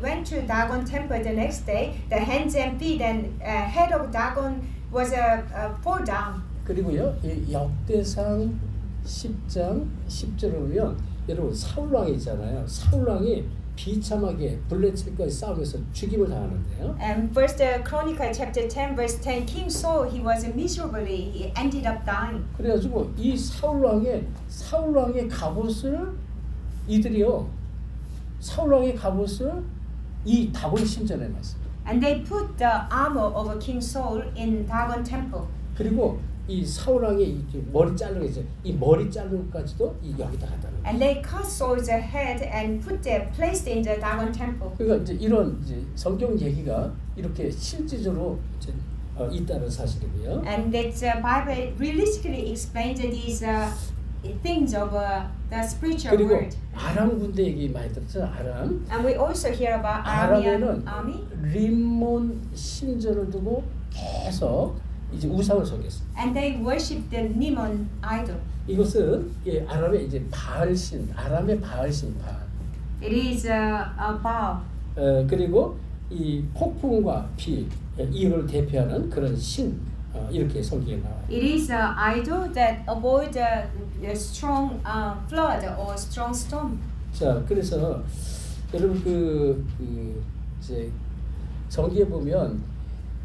went to Dagon temple the next day, the hands and feet and head of Dagon was fall down. 그리고요 이 역대상 10장 10절에 보면 여러분 사울 왕이 있잖아요. 사울 왕이 비참하게 블레셋과의 싸움에서 죽임을 당하는데요. And First Chronicle chapter 10 verse 10, King Saul he was miserably he ended up dying. 그래가지고 이 사울 왕의 갑옷을 이들이요. 사울 왕의 갑옷을 이 다곤 신전에 놨어요. And they put the armor of King Saul in Dagon temple. 그리고 이 사울 왕의 머리 자르는 거 있어요. 이 머리 자르는 것까지도 이 여기다 갖다 놓은 거예요. And they cut Saul's head and placed in the Dagon temple. 그러니까 이제 이런 성경 얘기가 이렇게 실질적으로 이제 있다는 사실이고요. And that Bible realistically explains these things of the spiritual 그리고 world. 아람 군대 얘기 많이 들었죠. 아람. And we also hear about Aramean 아람에는 army. 림몬 신전을 두고 계속 이제 우상을 섬겼어요. And they worshipped the Nimon idol. 이것은 아람의 이제 바알신, 아람의 바알신 바알. It is a Baal. 그리고 이 폭풍과 비 이걸 대표하는 그런 신 이렇게 성경에 나와요. It is an idol that avoid the strong flood or strong storm. 자, 그래서 여러분 이제 성경에 보면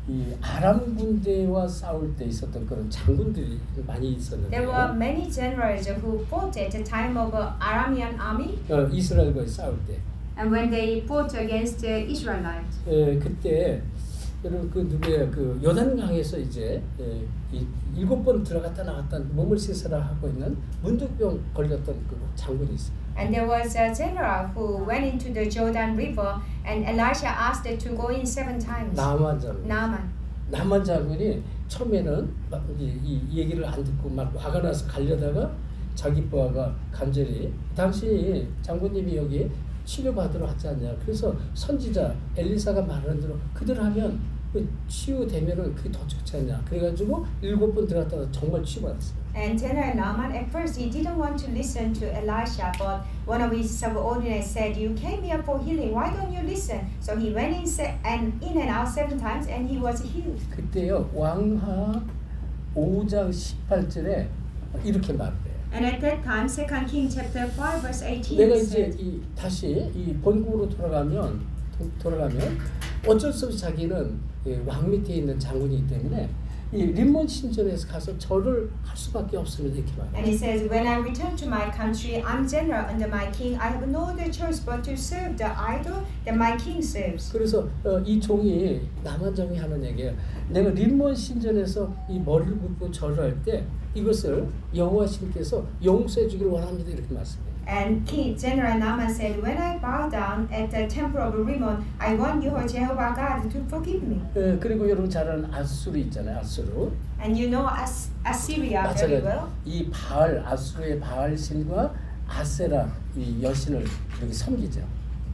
이 아람 군대와 싸울 때 있었던 그런 장군들이 많이 있었는데. There were many generals who fought at the time of Aramean army. 이스라엘과 싸울 때. And when they fought against the Israelites. 그때 여러분 그 누구예요? 그 요단강에서 이제 7번 들어갔다 나갔다 몸을 씻으라 하고 있는 문둥병 걸렸던 그 장군이 있어요. And there was a general who went into the Jordan River, and Elisha asked it to go in 7 times. 나만 장군. 나만 장군이 처음에는 막 이 얘기를 안 듣고 막 화가 나서 가려다가 자기 부하가 간절히 당신이 장군님이 여기 치료받으러 왔지 않냐. 그래서 선지자 엘리사가 말하는 대로 그대로 하면 치유되면은 그게 더 좋지 않냐. 그래가지고 7번 들어갔다가 정말 치유받았어요. And General Naaman, at first he didn't want to listen to Elisha, but one of his subordinates said, "You came here for healing. Why don't you listen?" So he went in and out 7 times, and he was healed. 그때요 왕하 5장 18절에 이렇게 말해요. And at that time, 2 Kings chapter 5 verse 18 내가 이제 said, 다시 이 본국으로 돌아가면 어쩔 수 없이 자기는 왕 밑에 있는 장군이기 때문에 이 림몬 신전에서 가서 절을 할 수밖에 없습니다. 이렇게 말해요. And he says, "When I return to my country, I'm general under my king. I have no other choice but to serve the idol that my king serves." 그래서 이 종이 남한정이 하는 얘기예요. 내가 림몬 신전에서 이 머리를 굽고 절을 할 때 이것을 여호와 신께서 용서해 주기를 원합니다. 이렇게 말씀해요. And King General Naaman said, when I bow down at the temple of Rimmon, I want you, Jehovah God, to forgive me. 그리고 여러분 잘 아는 아수르 있잖아요. 아수르. And you know Assyria very well. 이 바알 아수르의 바알 신과 아세라 이 여신을 이렇게 섬기죠.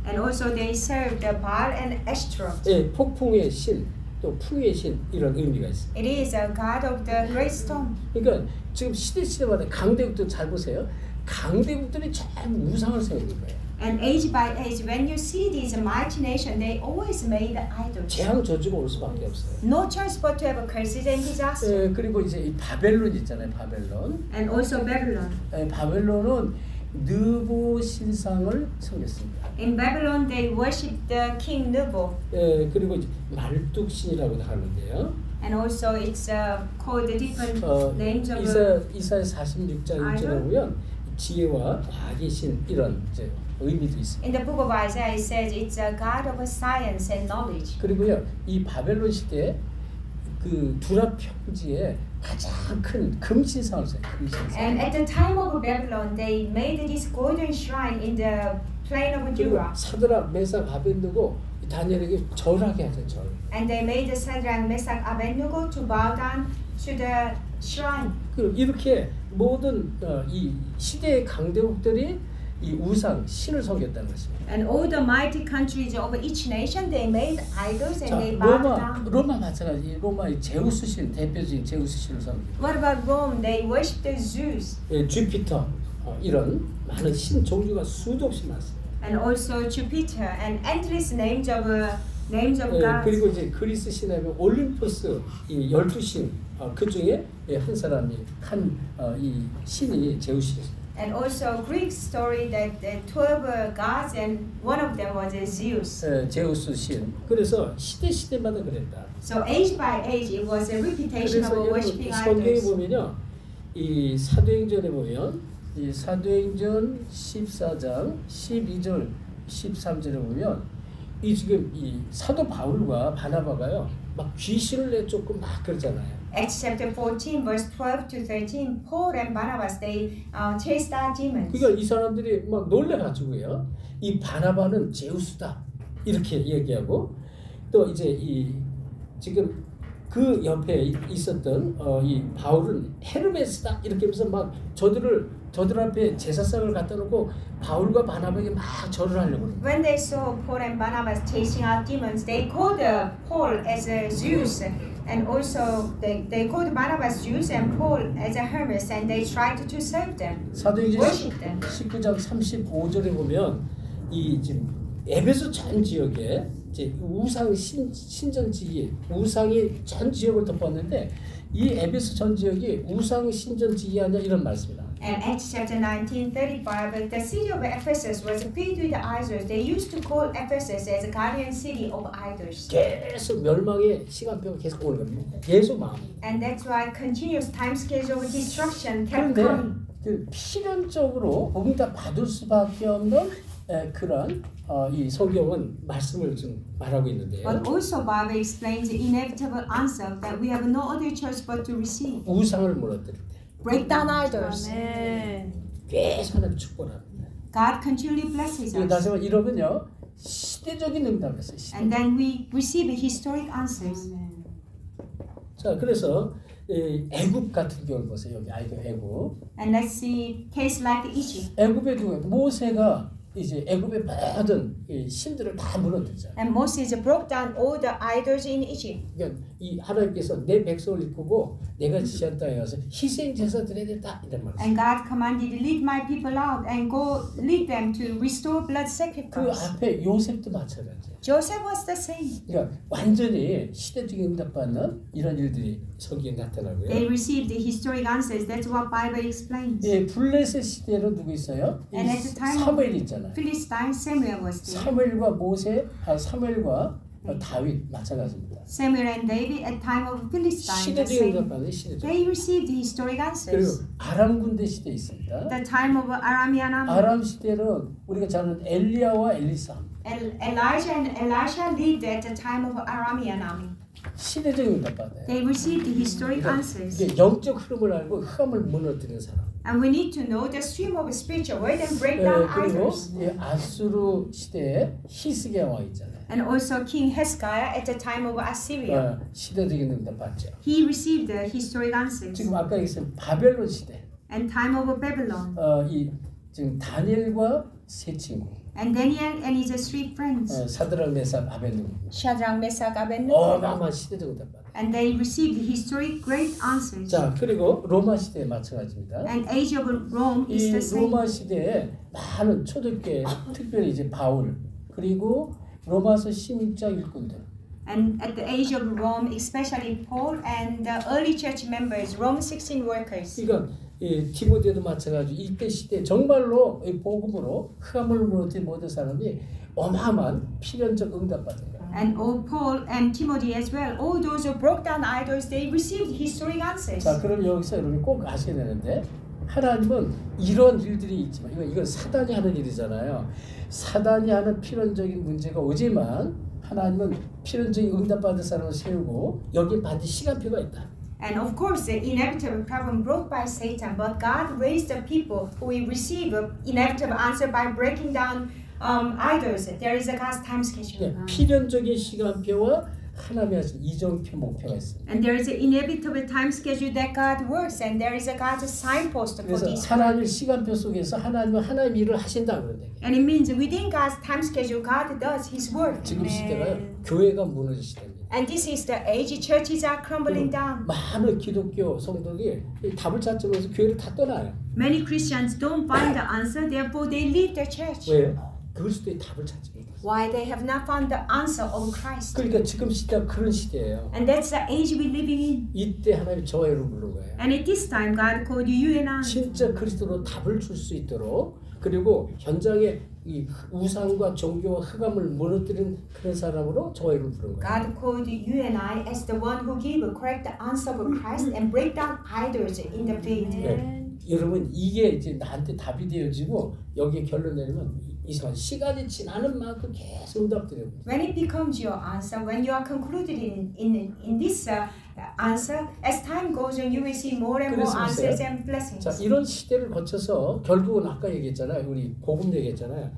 And also they serve the Baal and Ashtaroth. 예, 폭풍의 신, 또 풍의 신 이런 의미가 있어요. It is a god of the great storm. 그러니까 지금 시대마다 강대국도 잘 보세요. 강대국들이 전부 우상을 세우는 거예요. And age by age, when you see these mighty nations, they always made idols. 재앙 저주가 올 수밖에 없어요. No choice but to have curses and disaster. 예, 그리고 이제 이 바벨론 있잖아요. 바벨론. And also Babylon. 예, 바벨론은 느보 신상을 섬겼습니다. In Babylon, they worshipped the king Nebo. 예, 그리고 이제 말뚝 신이라고도 하는데요. And also it's called the different names of 이사야 46장 1절에 보면 지혜와 과학의 신 이런 이제 의미도 있습니다. In the book of Isaiah, it says it's a god of science and knowledge. 그리고요, 이 바벨론 시대 그 두랍 평지에 가장 큰 금신상을 써요. 금신상. And at the time of Babylon, they made this golden shrine in the plain of Dura. 사드락, 메삭, 아벤느고 다니엘에게 절하게 하죠. 절. And they made the Shadrach, Meshach, Abednego to bow down to the shrine. 이렇게 모든 이 시대의 강대국들이 이 우상 신을 섬겼다는 것입니다. And all the mighty countries of each nation, they made idols and 자, they bowed down. 로마 마찬가지. 로마의 제우스 신 대표적인 제우스 신을 섬깁니다. What about Rome? They worshipped the Zeus. 예, 주피터 이런 많은 신 종류가 수도 없이 많습니다. And also Jupiter and endless names of 예, gods. 그리고 이제 그리스 신하면 올림푸스 이 12신 그 중에 한 사람이 이 신이 제우스였습니다. And also Greek story that the 12 gods and one of them was Zeus. 예, 제우스 신. 그래서 시대마다 그랬다. So age by age it was a reputation of 그래서 worshipping 성경에 idols. 보면요, 이 사도행전에 보면 이 사도행전 14장 12절 13절에 보면 이 지금 이 사도 바울과 바나바가요 막 귀신을 내쫓고 막 그러잖아요. Acts chapter 14 verse 12 to 13, Paul and Barnabas they chased out demons. 그러니까 이 사람들이 막 놀래가지고요. 이 바나바는 제우스다 이렇게 얘기하고 또 이제 이 지금 그 옆에 있었던 이 바울은 헤르메스다 이렇게 하면서 막 저들 앞에 제사상을 갖다 놓고 바울과 바나바에게 막 절을 하려고 그래요. When they saw Paul and Barnabas chasing out demons, they called Paul as a Zeus, and also they called Barnabas Zeus and Paul as a Hermes, and they tried to serve them, 사도행전 worship them. 19장 35절에 보면 이 지금 에베소 전 지역에 이제 우상 신전지기 우상이 전 지역을 덮었는데 이 에베소 전 지역이 우상 신전지기 아니냐 이런 말씀이다. And Acts chapter 19:35, the city of Ephesus was filled with idols. They used to call Ephesus as a guardian city of idols. 계속 멸망의 시간표가 계속 오는 겁니다. 계속 마음. And that's why continuous time schedule of destruction kept 그런데 coming. 그 필연적으로 거기다 받을 수밖에 없는 그런 이 성경은 말씀을 좀 말하고 있는데요. But also Bible explains the inevitable answer that we have no other choice but to receive. 우상을 무너뜨릴 때 Break down idols. 계속 하나님 축복합니다. God continually blesses 다시 us. 말해 이러면요 시대적인 응답을 했어요. And then we receive historic answers. 자 그래서 애굽 같은 경우를 보세요. 여기 애굽. And let's see case like Egypt. 애굽의 누구? 모세가 이제 애굽의 모든 신들을 다 무너뜨리잖아요. And Moses broke down all the idols in Egypt. 그러니까 이 하나님께서 내 백성을 이끌고 내가 지시한 땅에 가서 희생 제사 드려야 된다 이런 말이에요. And God commanded, lead my people out and go lead them to restore blood 그 sacrifice. 앞에 요셉도 마찬가지예요. Joseph was the same. 그러니까 완전히 시대적인 응답받는 이런 일들이 성경에 나타나고요. They received the historic answers. That's what Bible explains. 예, 블레셋 시대로 누구 있어요? And at the time 사무엘 있잖아요. Philistine, Samuel was there. 사무엘과 다윗 마찬가지입니다. Samuel and David at time of Philistine. The 시대적인 same. 응답받는 시대적. They received the historic 그리고 answers. 아람 군대 시대 있습니다. The time of Aramean army. 아람 시대는 우리가 잘 아는 엘리야와 엘리사입니다. Elijah and Elisha lived at the time of Aramean army. 시대적인 응답받아요. They received the historic answers. 이게 영적 흐름을 알고 흑암을 무너뜨리는 사람. And we need to know the stream of spiritual word and break down 그리고 idols. 이 아수르 시대에 히스기야 왕 있잖아요. And also King Hezekiah at the time of Assyria. 시대적인 응답받죠. He received the historic answers. 지금 아까 얘기했던 바벨론 시대. And time of Babylon. 이 지금 다니엘과 세 친구. And Daniel and his three friends. 사드락 메삭 아벤누고. Shadrach, Meshach, Abednego. 어마어마한 시대적 응답받아. And they received historic great answers. 자 그리고 로마 시대에 마찬가지입니다. And age of Rome is 이 the same. 로마 시대에 많은 초대교회, 특별히 이제 바울 그리고 로마서 16장 일꾼들. And at the age of Rome, especially Paul and the early church members, Rome 16 workers. 그러니까 이 디모데도 마찬가지. 이때 시대 정말로 이 복음으로 흑암을 무너뜨린 모든 사람이 어마어마한 필연적 응답받은 거예요. And all Paul and Timothy as well, all those who broke down idols, they received historic answers. 자, 그럼 여기서 여러분이 꼭 아셔야 되는데 하나님은 이런 일들이 있지만 이건 사단이 하는 일이잖아요. 사단이 하는 필연적인 문제가 오지만 하나님은 필연적인 응답받은 사람을 세우고 여기 반드시 시간표가 있다. And of course, the inevitable problem brought by Satan, but God raised the people who will receive an inevitable answer by breaking down idols. There is a God's time schedule. 필연적인 시간표와 하나님이 하신 이정표 목표가 있습니다. And there is an inevitable time schedule that God works, and there is a God's signpost for 그래서 this. 하나님의 시간표 속에서 하나님은 하나님 일을 하신다 그런데. And it means within God's time schedule, God does His work. 지금 시대가 교회가 무너질 시대입니다. And this is the age churches are crumbling down. 많은 기독교 성도들이 답을 찾지 못해서 교회를 다 떠나요. Many Christians don't find the answer, therefore they leave the church. 왜요? 그리스도의 답을 찾지 못해서. Why? They have not found the answer of Christ. 그러니까 지금 시대가 그런 시대예요. And that's the age we're living in. 이때 하나님이 저와 여러분 부른 거예요. And at this time, God called you and I. 진짜 그리스도로 답을 줄 수 있도록 그리고 현장에 이 우상과 종교와 흑암을 무너뜨리는 그런 사람으로 저와 여러분 부른 거예요. God called you and I as the one who give a correct answer of Christ and break down idols in the faith. 네. 여러분 이게 이제 나한테 답이 되어지고 여기에 결론 내리면 이상한 시간이 지나는 만큼 계속 응답드려요. When it becomes your answer, when you are concluded in this answer, as time goes on, you will see more and more answers and blessings. 자, 이런 시대를 거쳐서 결국은 아까 얘기했잖아요. 우리 복음 얘기했잖아요.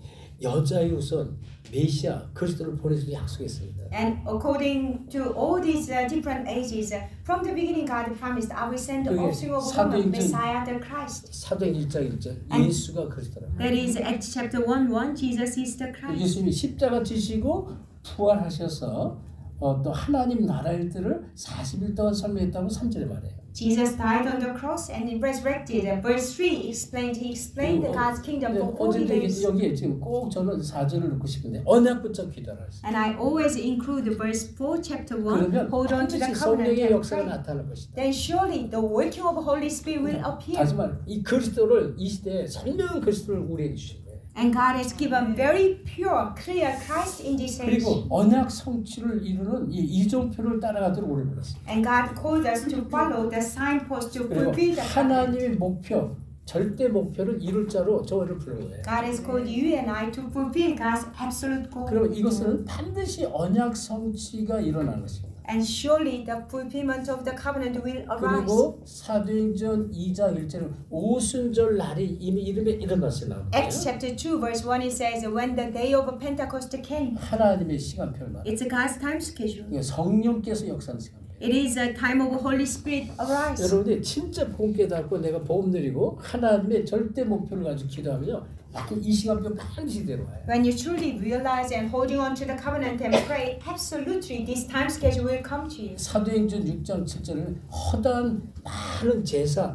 여자의 우선 메시아 그리스도를 보내주기로 약속했습니다. And according to all these different ages, from the beginning, God promised, "I will send the offspring of woman, Messiah, the Christ." 사도행 1장 1절 예수가 그리스도라. That is Acts chapter 1:1. Jesus is the Christ. 예수님이 십자가 지시고 부활하셔서 또 하나님 나라 일들을 40일 동안 설명했다고 3절에 말해요. Jesus died on the cross and he resurrected. Verse 3 explained the God's kingdom for 40 days. 여기에 지금 꼭 저는 4절을 넣고 싶은데 언약부터 기도하라. And I always include verse 4 chapter 1. 그러면 Hold on to the 반드시 covenant 성령의 and 역사가 pray. 나타날 것이다. Then surely the working of Holy Spirit will appear. 하지만 이 그리스도를 이 시대에 선명한 그리스도를 우리에게 주신 거예요. And God has given very pure, clear Christ in this age. 그리고 언약 성취를 이루는 이 이정표를 따라가도록 우리를 불렀습니다. And God called us to follow the signpost to 그리고 fulfill the covenant. 하나님의 목표, 절대 목표를 이룰 자로 저를 부른 거예요. God has called you and I to fulfill God's absolute goal. 그러면 이것은 반드시 언약 성취가 일어나는 것입니다. And surely the fulfillment of the covenant will arise. 그리고 사도행전 2장 1절은 오순절 날이 이미 이름에 이런 말씀이 나옵니다. Acts chapter 2 verse 1 it says when the day of Pentecost came. 하나님의 시간표를 말합니다. It's a God's time schedule. 성령께서 역사하는 시간표. It is a time of Holy Spirit arise. 여러분이 진짜 복음 깨닫고 내가 복음 누리고 하나님의 절대 목표를 가지고 기도하면요. 이 시간표 반드시 들어와요. When you truly realize and holding on to the covenant and pray, absolutely this time schedule will come to you. 사도행전 6장 7절에는 허다한 많은 제자의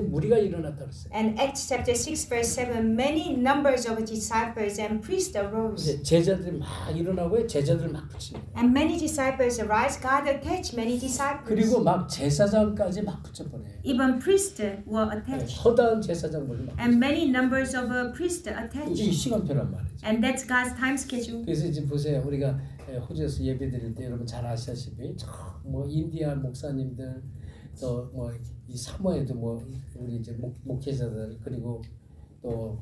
무리가 일어났다고 했어요. And Acts chapter 6 verse 7, many numbers of disciples and priests arose. 제자들이 막 일어나고 제자들을 막 붙입니다. And many disciples arise. God attached many disciples. 그리고 막 제사장까지 막 붙여버려요. Even priests were attached. 허다한 제사장들이 막. And many numbers of priests attached. 이 시간표란 말이죠. And that's God's time schedule. 그래서 이제 보세요. 우리가 호주에서 예배 드릴 때 여러분 잘 아시다시피 뭐 인디아 목사님들 또 뭐 이 사모예도 뭐 우리 이제 목회자들 그리고 또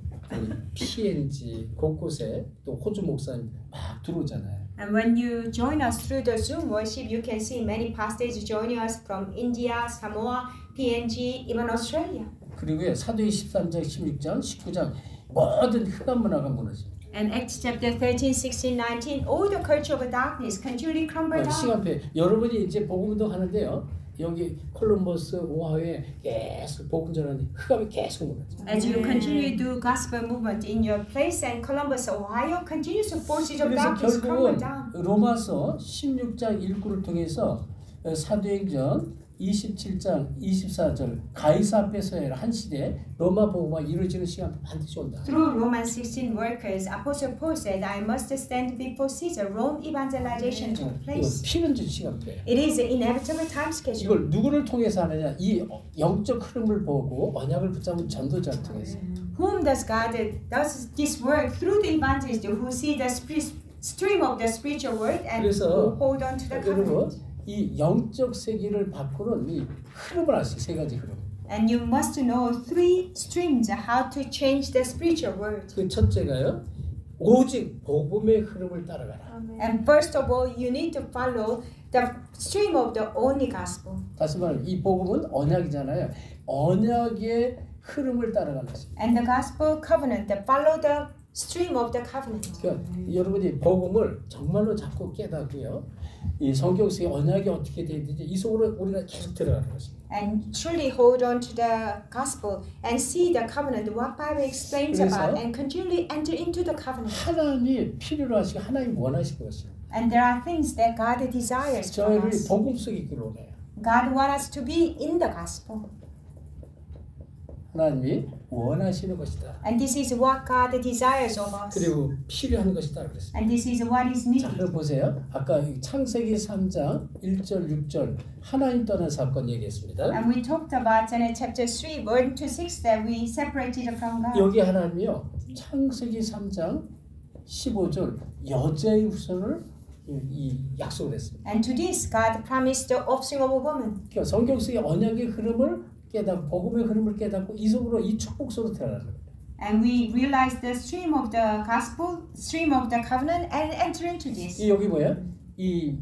PNG 곳곳에 또 호주 목사님 막 들어오잖아요. And when you join us through the Zoom worship, you can see many pastors joining us from India, Samoa, PNG, even Australia. 그리고요 사도행 13장, 16장, 19장 모든 흑암 문화가 무너집니다. And Acts chapter 13, 16, 19, all the culture of darkness continually crumble down. 시간표에 여러분이 이제 복음도 하는데요. 여기 콜럼버스 오하이오에 계속 복음 전하는 흑암이 계속 무너져. As you continue to do gospel movement in your place, and Columbus, Ohio, continues to forces of 그래서 darkness crumble 결국은 down. 로마서 16장 1구를 통해서 사도행전 27장 24절 가이사 앞에서 한 시대 로마 복음화 이루어지는 시간 반드시 온다. Through Romans 16 workers, Apostle Paul said, I must stand before Caesar. Rome evangelization took 이건 place. 필연적 시간표예요. It is an inevitable time schedule. 이걸 누구를 통해서 하느냐? 이 영적 흐름을 보고 언약을 붙잡은 전도자를 통해서. Whom does God does this work? Through the evangelists who see the stream of the spiritual word and who hold on to the covenant. 여러분 이 영적 세계를 바꾸는 이 흐름을 아시죠? 세 가지 흐름. And you must know three streams how to change the spiritual world. 그 첫째가요. 오직 복음의 흐름을 따라가라. And first of all, you need to follow the stream of the only gospel. 다시 말하면 이 복음은 언약이잖아요. 언약의 흐름을 따라가는 것입니다. And the gospel covenant, that follow the stream of the covenant. 그러니까 여러분이 복음을 정말로 자꾸 깨닫고요. 이 성경 속에 언약이 어떻게 되어 있는지 이 속으로 우리가 계속 들어가는 것입니다. And truly hold on to the gospel and see the covenant, what Bible explains about, and continually enter into the covenant. 하나님이 필요로 하시고 하나님 원하시는 것입니다. And there are things that God desires from 저희를 us. 복음 속에 있기를 원해요. God wants us to be in the gospel. 하나님이 원하시는 것이다. And this is what God desires of us. 그리고 필요한 것이다 그랬습니다. And this is what is 자, needed. 그럼 보세요. 아까 창세기 3장 1절 6절 하나님 떠난 사건 얘기했습니다. And we talked about in chapter 3, 1 to 6 that we separated from God. 여기 하나님이요. 창세기 3장 15절 여자의 후손을 이 약속을 했습니다. And to this God promised the offspring of a woman. 그러니까 성경 속의 언약의 흐름을 깨닫고 복음의 흐름을 깨닫고 이 속으로 이 축복 속으로 들어가는 거예요. And we realize the stream of the gospel, stream of the covenant, and enter into this. 여기 뭐야? 이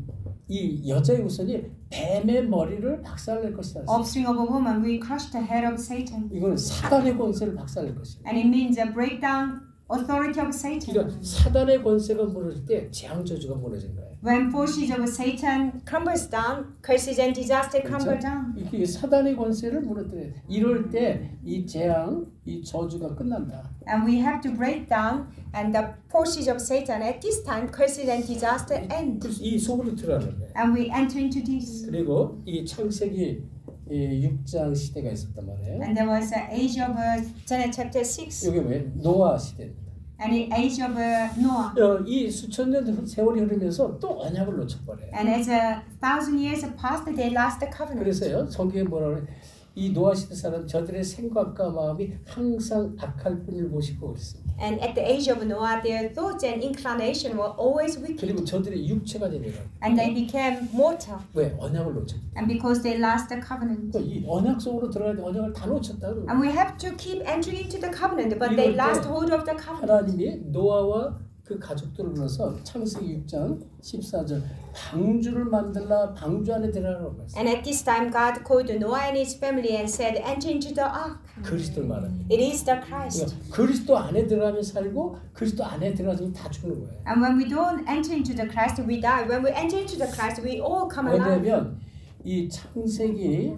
여자의 후손이 뱀의 머리를 박살낼 것이다. Offspring of a woman, we crush the head of Satan. 이거는 사단의 권세를 박살낼 것이다. And it means a breakdown authority of Satan. 그러니까 사단의 권세가 무너질 때 재앙 저주가 무너진 거예요. When forces of Satan crumbles down, curses and disaster crumble down. 이게 사단의 권세를 무너뜨려. 이럴 때 이 재앙, 이 저주가 끝난다. And we have to break down, and the forces of Satan at this time, curses and disaster end. 그래서 이 속으로 들어가는 거예요. And we enter into this. 그리고 이 창세기 6장 시대가 있었단 말이에요. And there was an age of Genesis chapter 6, 이게 왜 노아 시대입니다. and the age of Noah. 이 수천 년 세월이 흐르면서 또 언약을 놓쳐버려요. And as 1,000 years passed, they lost the covenant. 그래서요 성경에 뭐라 그래? 이 노아 시대 사람 저들의 생각과 마음이 항상 악할 뿐을 보시고 그랬습니다. And at the age of Noah, their thoughts and inclination were always wicked. 그리고 저들의 육체가 되니라. And they became mortal. 왜 언약을 놓쳤? And because they lost the covenant. 이 언약 속으로 들어가는데 언약을 다 놓쳤다. And we have to keep entering into the covenant, but they lost hold of the covenant. 하나님이 노아와 그 가족들을 불러서 창세기 6장 14절 방주를 만들라 방주 안에 들어가라고 했어요. And at this time, God called Noah and his family and said, "Enter into the ark." 그리스도를 말합니다. It is the Christ. 그러니까 그리스도 안에 들어가면 살고 그리스도 안에 들어가면 다 죽는 거예요. And when we don't enter into the Christ, we die. When we enter into the Christ, we all come alive. 왜냐하면 이 창세기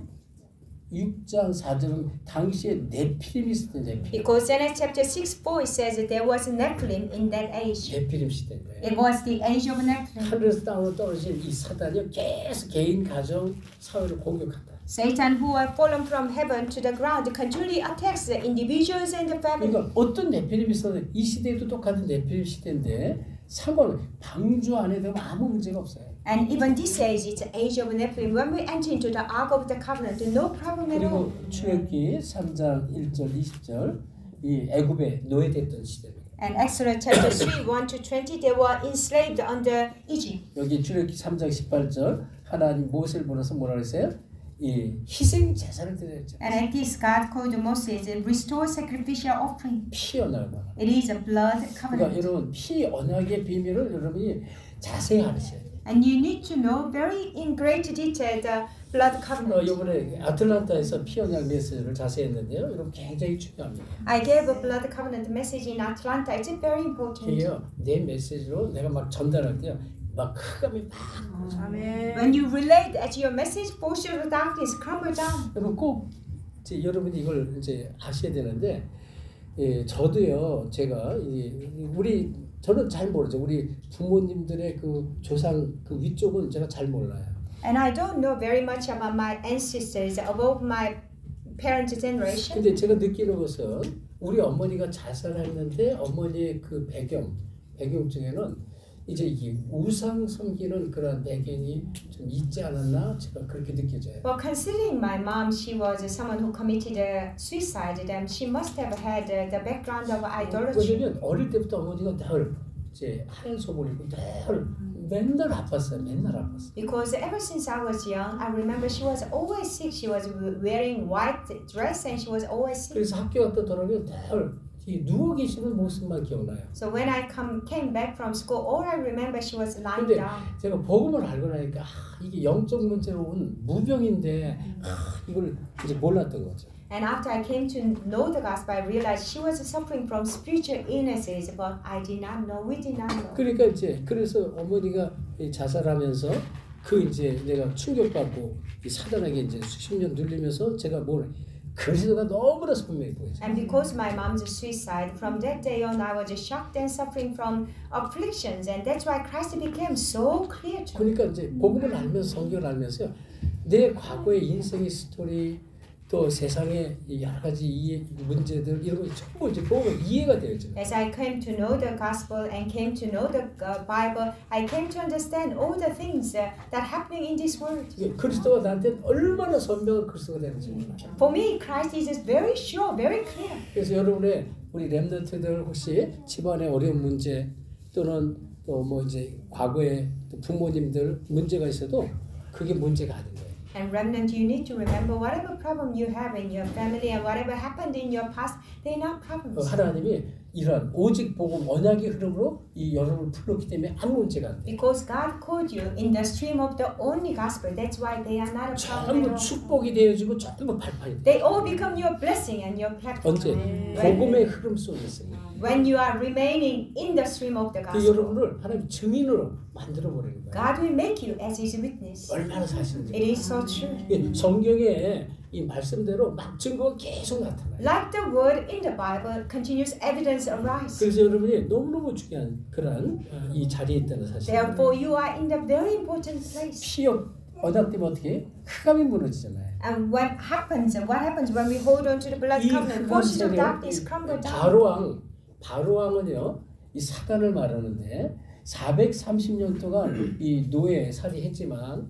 6장 4절은 당시에 네피림이 있었던 네피림. Because Genesis chapter 6:4 says that there was a Nephilim in that age. 네피림 시대인 거예요. It was the age of Nephilim. 하늘에서 땅으로 떨어진 이 사단이 계속 개인 가정 사회를 공격한다. Satan, who had fallen from heaven to the ground, continually attacks the individuals and the family. 그러니까 어떤 네피림이 있어도 이 시대도 똑같은 네피림 시대인데 상관 방주 안에 들면 아무 문제가 없어요. And even this age, it's the age of Nephilim. When we enter into the ark of the covenant, no problem at all. 그리고 출애굽기 3장 1절 20절 이 애굽에 노예됐던 시대입니다. And Exodus chapter 3, 1 to 20, they were enslaved under Egypt. 여기 출애굽기 3장 18절 하나님 모세를 불러서 뭐라 그랬어요? 이 희생 제사를 드렸죠. And at this, God called Moses a restore sacrificial offering. 피 언약을 말합니다. It is a blood 그러니까 covenant. 여러분 피 언약의 비밀을 여러분이 자세히 알으셔야 돼요. And you need to know very in great detail the blood covenant. 이번에 아틀란타에서 피 언약 메시지를 자세히 했는데요. 여러분 굉장히 중요합니다. I gave a blood covenant message in Atlanta. It's very important. 이게요 내 메시지로 내가 막 전달할 때요 막 흑암이 막 When you relate at your message, forces of darkness crumble down. 여러분 꼭 이제 여러분이 이걸 이제 아셔야 되는데 저도요 제가 저는 잘 모르죠. 우리 부모님들의 그 조상 그 위쪽은 제가 잘 몰라요. And I don't know very much about my ancestors, about my parents' generation. 근데 제가 느끼는 것은 우리 어머니가 자살했는데 어머니의 그 배경 중에는 이제 이 우상 섬기는 그런 배경이 좀 있지 않았나 제가 그렇게 느껴져요. Well, considering my mom, she was someone who committed suicide, then she must have had the background of idolatry. 왜냐면 어릴 때부터 어머니가 늘 이제 하얀 속옷을 입고 늘 맨날 아팠어요. 맨날 아팠어요. Because ever since I was young, I remember she was always sick. She was wearing white dress and she was always sick. 그래서 학교 갔다 돌아오면 늘 이 누워 계시는 모습만 기억나요. So when I came back from school, all I remember she was lying 근데 down. 제가 복음을 알고 나니까 이게 영적 문제로 온 무병인데 이걸 이제 몰랐던 거죠. And after I came to know the gospel, I realized she was suffering from spiritual illnesses, but I did not know. We did not know. 그러니까 이제 그래서 어머니가 자살하면서 그 이제 내가 충격받고 이 사단에게 이제 수십 년 눌리면서 제가 그리스도가 너무나 분명히 보이죠. And because my mom's suicide, from that day on, I was shocked and suffering from afflictions, and that's why Christ became so clear to me. 그러니까 이제 복음을 알면서 성경을 알면서요, 내 과거의 인생의 스토리 또 세상의 여러 가지 문제들 이런 거 전부 이제 복음을 이해가 되어져요. As I came to know the gospel and came to know the Bible, I came to understand all the things that happening in this world. 그리스도가 나한테 얼마나 선명한 그리스도가 되는지 몰라요. For me, Christ is very sure, very clear. 그래서 여러분의 우리 렘넌트들 혹시 집안의 어려운 문제 또는 또 뭐 이제 과거에 또 부모님들 문제가 있어도 그게 문제가 아닌 거예요. And remnant, you need to remember whatever problem you have in your family and whatever happened in your past, they're not problems. 하나님이 이런 오직 복음 언약의 흐름으로 이 여러분을 불렀기 때문에 아무 문제가 안 돼요. Because God called you in the stream of the only gospel. That's why they are not a problem 전부 at all. 축복이 되어지고 전부 발판이 돼요. They all become your blessing and your platform. 언제? 복음의 흐름 속에 있어요. When you are remaining in the stream of the 그 gospel, 여러분을 하나님 증인으로 만들어 버리는 거예요. God will make you as His witness. 얼마나 사실인지. It is so true. 성경에 이 말씀대로 막 증거가 계속 나타나요. Like the word in the Bible, continuous evidence arises. 그래서 여러분이 너무너무 중요한 그런 이 자리에 있다는 사실. Therefore, you are in the very important place. 피역 언약 때문에 어떻게 흑암이 무너지잖아요. And what happens when we hold on to the blood 이 covenant? Forces of darkness crumble down. 바로왕은요, 이 사단을 말하는데 430년 동안 이 노예 살이했지만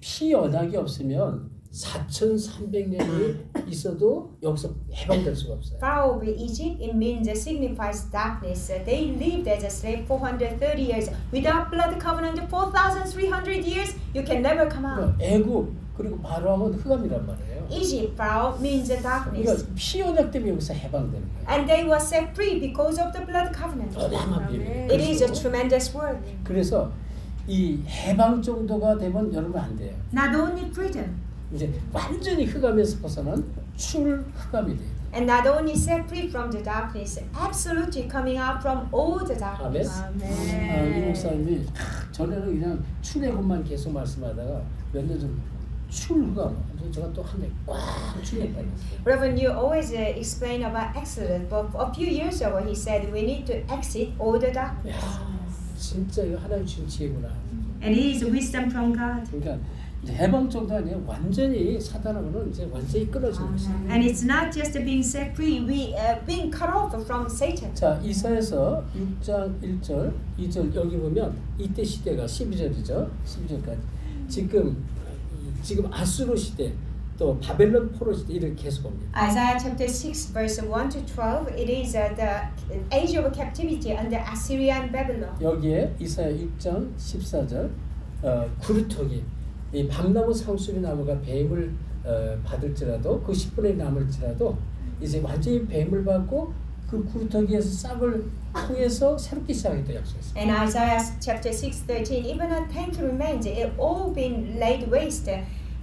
피 언약이 없으면 4,300년이 있어도 여기서 해방될 수가 없어요. Pharaoh of Egypt, it means it signifies darkness. They lived as a slave 430 years. Without blood covenant, 4,300 years, you can never come out. 애굽 그리고 바로왕은 흑암이란 말이에요. Egypt, Pharaoh, means darkness. 그러니까 피 언약 때문에 여기서 해방되는 거예요. And they were set free because of the blood covenant. 어마어마한 비밀. It is a tremendous work. 그래서 이 해방 정도가 되면 여러분 안 돼요. Not only freedom, 이제 완전히 흑암에서 벗어난 출 흑암이 돼요. and not only set free from the darkness, absolutely coming out from all the 아멘. darkness. 이 목사님이 전에는 그냥 출애굽만 계속 말씀하다가 몇 년 전 출흑암. 제가 또 한 해 꽉 출애굽했어요. Reverend, you always explain about Exodus, but a few years ago he said we need to exit all the darkness. 진짜 이거 하나님 주신 지혜구나. And it is wisdom from God. 그러니까 이제 해방 정도 아니에요. 완전히 사단하고는 이제 완전히 끊어지는 것이에요. And it's not just being set free, we being cut off from Satan. 자, 이사야서 6장 1절, 2절 여기 보면 이때 시대가 12절이죠. 12절까지. 지금 아수르 시대 또 바벨론 포로 시대 이렇게 계속 옵니다. Isaiah chapter 6 verse 1 to 12, it is the age of captivity under Assyrian Babylon. 여기에 이사야 6장 14절 구루토기 이 밤나무 상수리 나무가 뱀을 받을지라도 그 10분의 1 남을지라도 이제 완전히 뱀을 받고 그 구루터기에서 싹을 통해서 새롭게 시작했다 약속했어요. And Isaiah chapter 6:13, even a tank remains, it all been laid waste,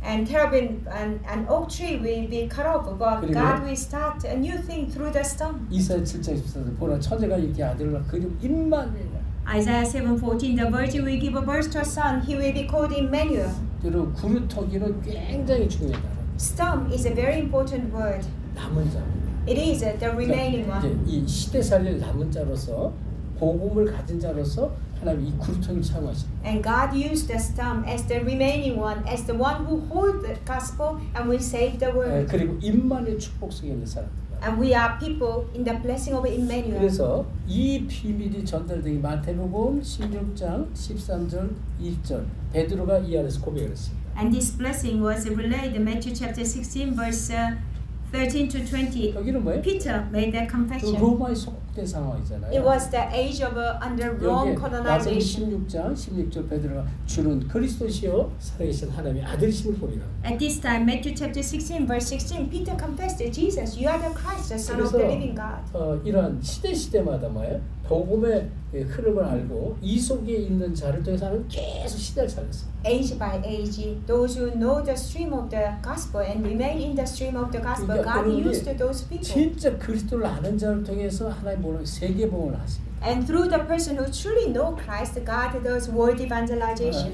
and cherubim and oak tree will be cut off, but 그리고 God will start a new thing through the storm. 이사야 7장 14절 보라 처제가 이렇게 아들을 낳고 그 이름 임마누엘이라. Isaiah 7:14, the virgin will give a birth to a son, he will be called Emmanuel. 여러분 구루터기는 굉장히 중요하다. Storm is a very important word. 남은 자. It is the remaining 이제 one. 이 시대 살릴 남은 자로서 복음을 가진 자로서 하나님 이 구루터기를 사용하십니다. And God used the storm as the remaining one, as the one who hold the gospel and will save the world. 그리고 임만의 축복 속에 있는 사람들. And we are people in the blessing of Emmanuel. 그래서 이 비밀이 전달되기 마태복음 16장 13절 20절 베드로가 이 안에서 고백을 했습니다. And this blessing was relayed in Matthew chapter 16 verse 13 to 20. 여기는 뭐예요? Peter made that 그 confession. 로마의 속된 상황이잖아요. It was the age of under Rome 여기 마태복음 colonization. 16장 16절 베드로가 주는 그리스도시요 살아계신 하나님의 아들이심을 보리라. At this time, Matthew chapter 16 verse 16, Peter confessed that Jesus, you are the Christ, the Son of the living God. 이러한 시대마다 뭐예요? 복음의 흐름을 알고 이 속에 있는 자를 통해서는 계속 시대를 살렸어요. Age by age, those who know the stream of the gospel and remain in the stream of the gospel, God used those people. 진짜 그리스도를 아는 자를 통해서 하나님 오늘 세계복음을 하십니다. And through the person who truly know Christ, God does world evangelization.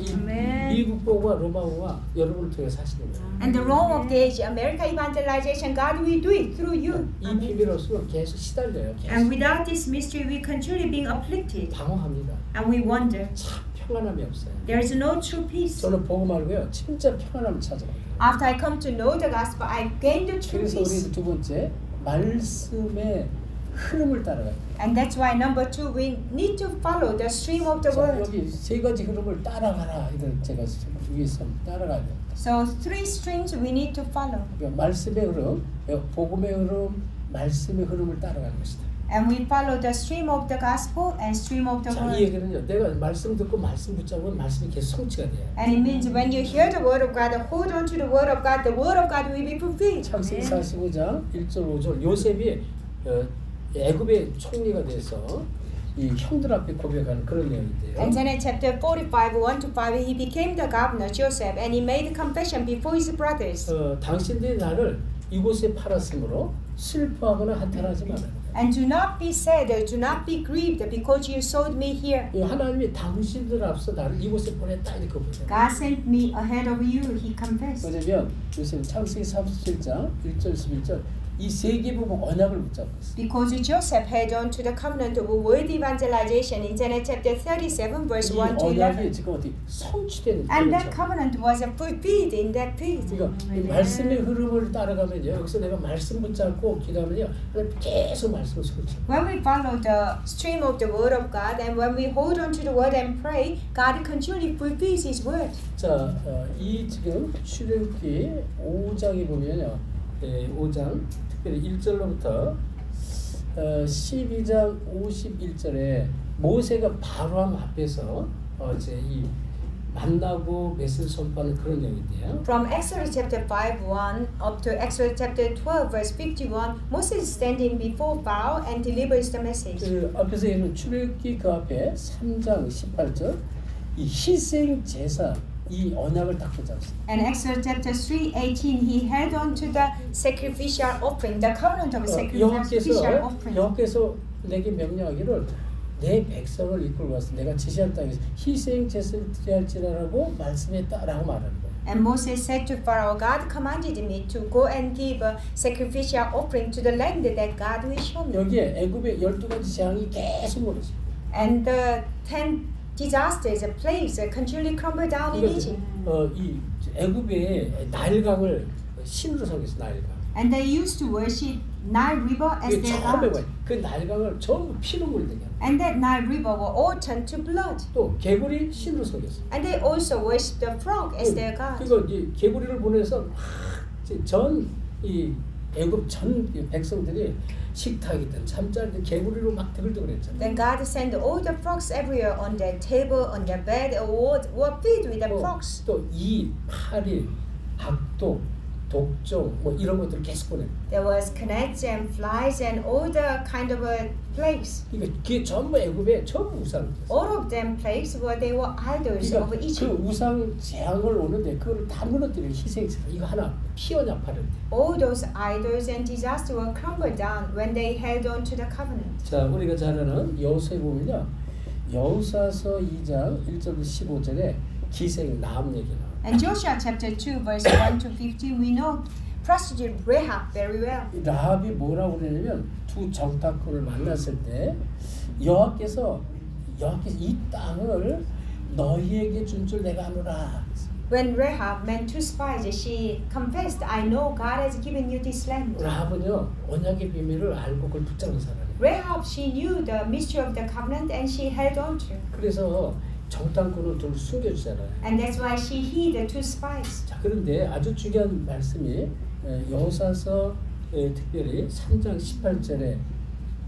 미국 복음과 로마 복음과 여러분을 통해서 하시는 거예요. And the Rome of the age, America evangelization, God will do it through you. 이 비밀 없으면 계속 시달려요. And 계속 without this mystery, we continually being afflicted, 방황합니다. and we wonder. 참 평안함이 없어요. There is no true peace. 저는 복음 알고요, 진짜 평안함을 찾아가요. After I come to know the gospel, I gain the true 그래서 peace. 우리 두 번째 말씀의 흐름을 따라가요. And that's why number two, we need to follow the stream of the 자, word. 여기 세 가지 흐름을 따라가라. 이걸 제가 위해서 따라가야 돼요. So three streams we need to follow. 그러니까 말씀의 흐름, 복음의 흐름, 말씀의 흐름을 따라가는 것이다. And we follow the stream of the gospel and stream of the 자, 이 word. 얘기는요. 내가 말씀 듣고 말씀 붙잡으면 말씀이 계속 성취가 돼요. And it means when you hear the word of God, hold on to the word of God will be fulfilled. 창세기 45장 1절 5절 요셉이 애굽의 총리가 돼서 이 형들 앞에 고백하는 그런 내용인데요. And then in chapter 45, 1 to 5, he became the governor, Joseph, and he made a confession before his brothers. 당신들이 나를 이곳에 팔았으므로 슬퍼하거나 한탄하지 말아라. And do not be sad, do not be grieved, because you sold me here. 하나님이 당신들 앞서 나를 이곳에 보냈다 이렇게 보내요. God sent me ahead of you, he confessed. 왜냐면 요새 창세기 37장 1절 11절 이 세계복음 언약을 붙잡고 있어요. Because Joseph held on to the covenant of world evangelization in Genesis chapter 37, verse 1 to 이 11. 언약이 지금 어디 성취된 And that 거죠. covenant was fulfilled in that period. 그러니까 이 말씀의 흐름을 따라가면요. 여기서 내가 말씀 붙잡고 기도하면요. 하나님 계속 말씀을 성취. When we follow the stream of the word of God and when we hold on to the word and pray, God continually fulfills his word. 자, 이 지금 출애굽기 5장에 보면요. 5장 특별히 1절로부터 12장 51절에 모세가 바로함 앞에서 이제 이 만나고 메시지 선포하는 그런 내용인데요. From Exodus chapter 5:1 up to Exodus chapter 12 verse 51, Moses is standing before Pharaoh and delivers the message. 그 앞에서 있는 출애굽기 그 앞에 3장 18절 이 희생 제사 이 언약을 딱 붙잡습니다. And Exodus chapter 3:18, he held on to the sacrificial offering, the covenant of sacrificial offering. 여호와께서 내게 명령하기를 내 백성을 이끌고 와서 내가 지시한 땅에서 희생 제사를 드려야 할지라고 말씀했다라고 말하는 거예요. And Moses said to Pharaoh, God commanded me to go and give a sacrificial offering to the land that God will show me. 여기에 애굽의 12가지 재앙이 계속 오르죠. And the 10 disasters, plagues continually crumble down in Egypt. 이 애굽의 나일강을 신으로 섬겼어. 나일강. And they used to worship Nile River as their god. 그 나일강을 전부 피로 물리게. And that Nile River were all turned to blood. 또 개구리 신으로 섬겼어. And they also worshipped the frog as their god. 그리고 이 개구리를 보내서 전 이 애굽 전 백성들이 식탁이든 잠자리든 개구리로 막 드글드글했잖아요. Then God sent all the frogs everywhere on their table, on their bed, were filled with the frogs. 또 이 파리, 악독, 독종 뭐 이런 것들 계속 보내. There was snakes and flies and all the kind of plagues. 그러니까 그게 전부 애굽에 전부 우상. All of them plagues were they were idols of 그러니까 그 Egypt. 우상 재앙을 오는데 그걸 다 무너뜨리는 희생사 이거 하나 피언약파를. All those idols and disaster were crumbled down when they held on to the covenant. 자, 우리가 잘 아는 여호수아에 보면요. 여호수아서 2장 1절부터 15절에 기생 나암 얘기 나와요. And Joshua chapter 2 verse 1 to 15 we know prostitute Rahab very well. 라합이 뭐라고 그러냐면 두 정탐꾼을 만났을 때 여호와께서 이 땅을 너희에게 준 줄 내가 아노라. When Rahab met two spies, she confessed, I know God has given you this land. 라합은요 언약의 비밀을 알고 그걸 붙잡은 사람이에요. Rahab, she knew the mystery of the covenant and she held on to. 그래서 정탐꾼을 둘 숨겨주잖아요. And that's why she hid the two spies. 자, 그런데 아주 중요한 말씀이 여호수아서 특별히 3장 18절에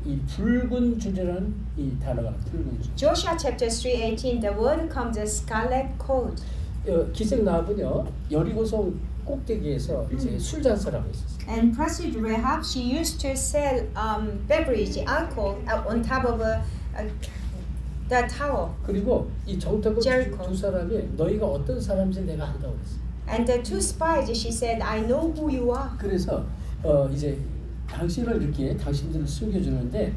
이 붉은 줄이라는 이 단어가 붉은 줄. Joshua chapter 3:18, the word comes as scarlet coat. 기생 나합은요 여리고성 꼭대기에서 이제 술 잔설하고 있었어요. And prostitute Rahab, she used to sell beverage, alcohol on top of the tower. 그리고 이 정탐꾼 Jericho. 두 사람이 너희가 어떤 사람인지 내가 안다고 그랬어요. And the two spies, she said, I know who you are. 그래서 이제 당신을 이렇게 당신들을 숨겨주는데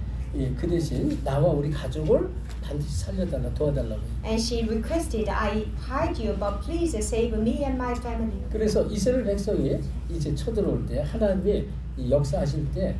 그 대신 나와 우리 가족을 반드시 살려달라 도와달라고. And she requested, I hide you, but please save me and my family. 그래서 이스라엘 백성이 이제 쳐들어올 때 하나님이 이 역사하실 때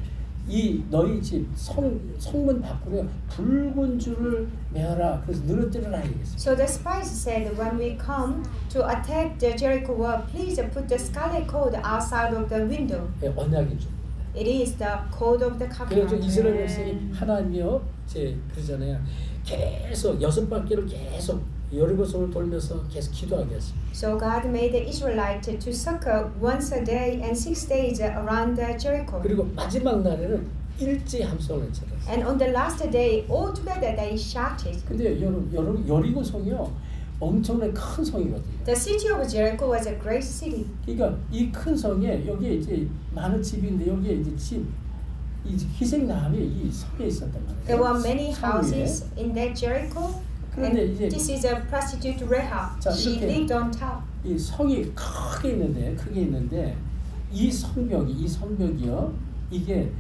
이 너희 집 성문 밖으로 붉은 줄을 메어라. 그래서 늘어뜨려라 이랬어요. So the spies said, when we come to attack the Jericho wall, please put the scarlet cord outside of the window. 언약의 줄. It is the code of the 그래서 covenant. 이스라엘 백성이 하나님이요, 제 그러잖아요. 계속 6바퀴를 계속 여리고성을 돌면서 계속 기도하게 했어요. So God made the Israelites to circle once a day and 6 days around the Jericho. 그리고 마지막 날에는 일제 함성을 외쳤어요. And on the last day, all together they shouted. 근데 여리고성이요, 엄청나게 큰 성이거든요. The city of Jericho was a great city. 그러니까 이 큰 성에 여기에 이제 많은 집인데 여기에 이제 이 희생 나함이 이 성에 있었단 말이에요. There were many 성 위에. houses in that Jericho. And 그런데 이제 this is a prostitute Rahab. 자, She 이렇게 lived on top. 이 성이 크게 있는데 이 성벽이요 이게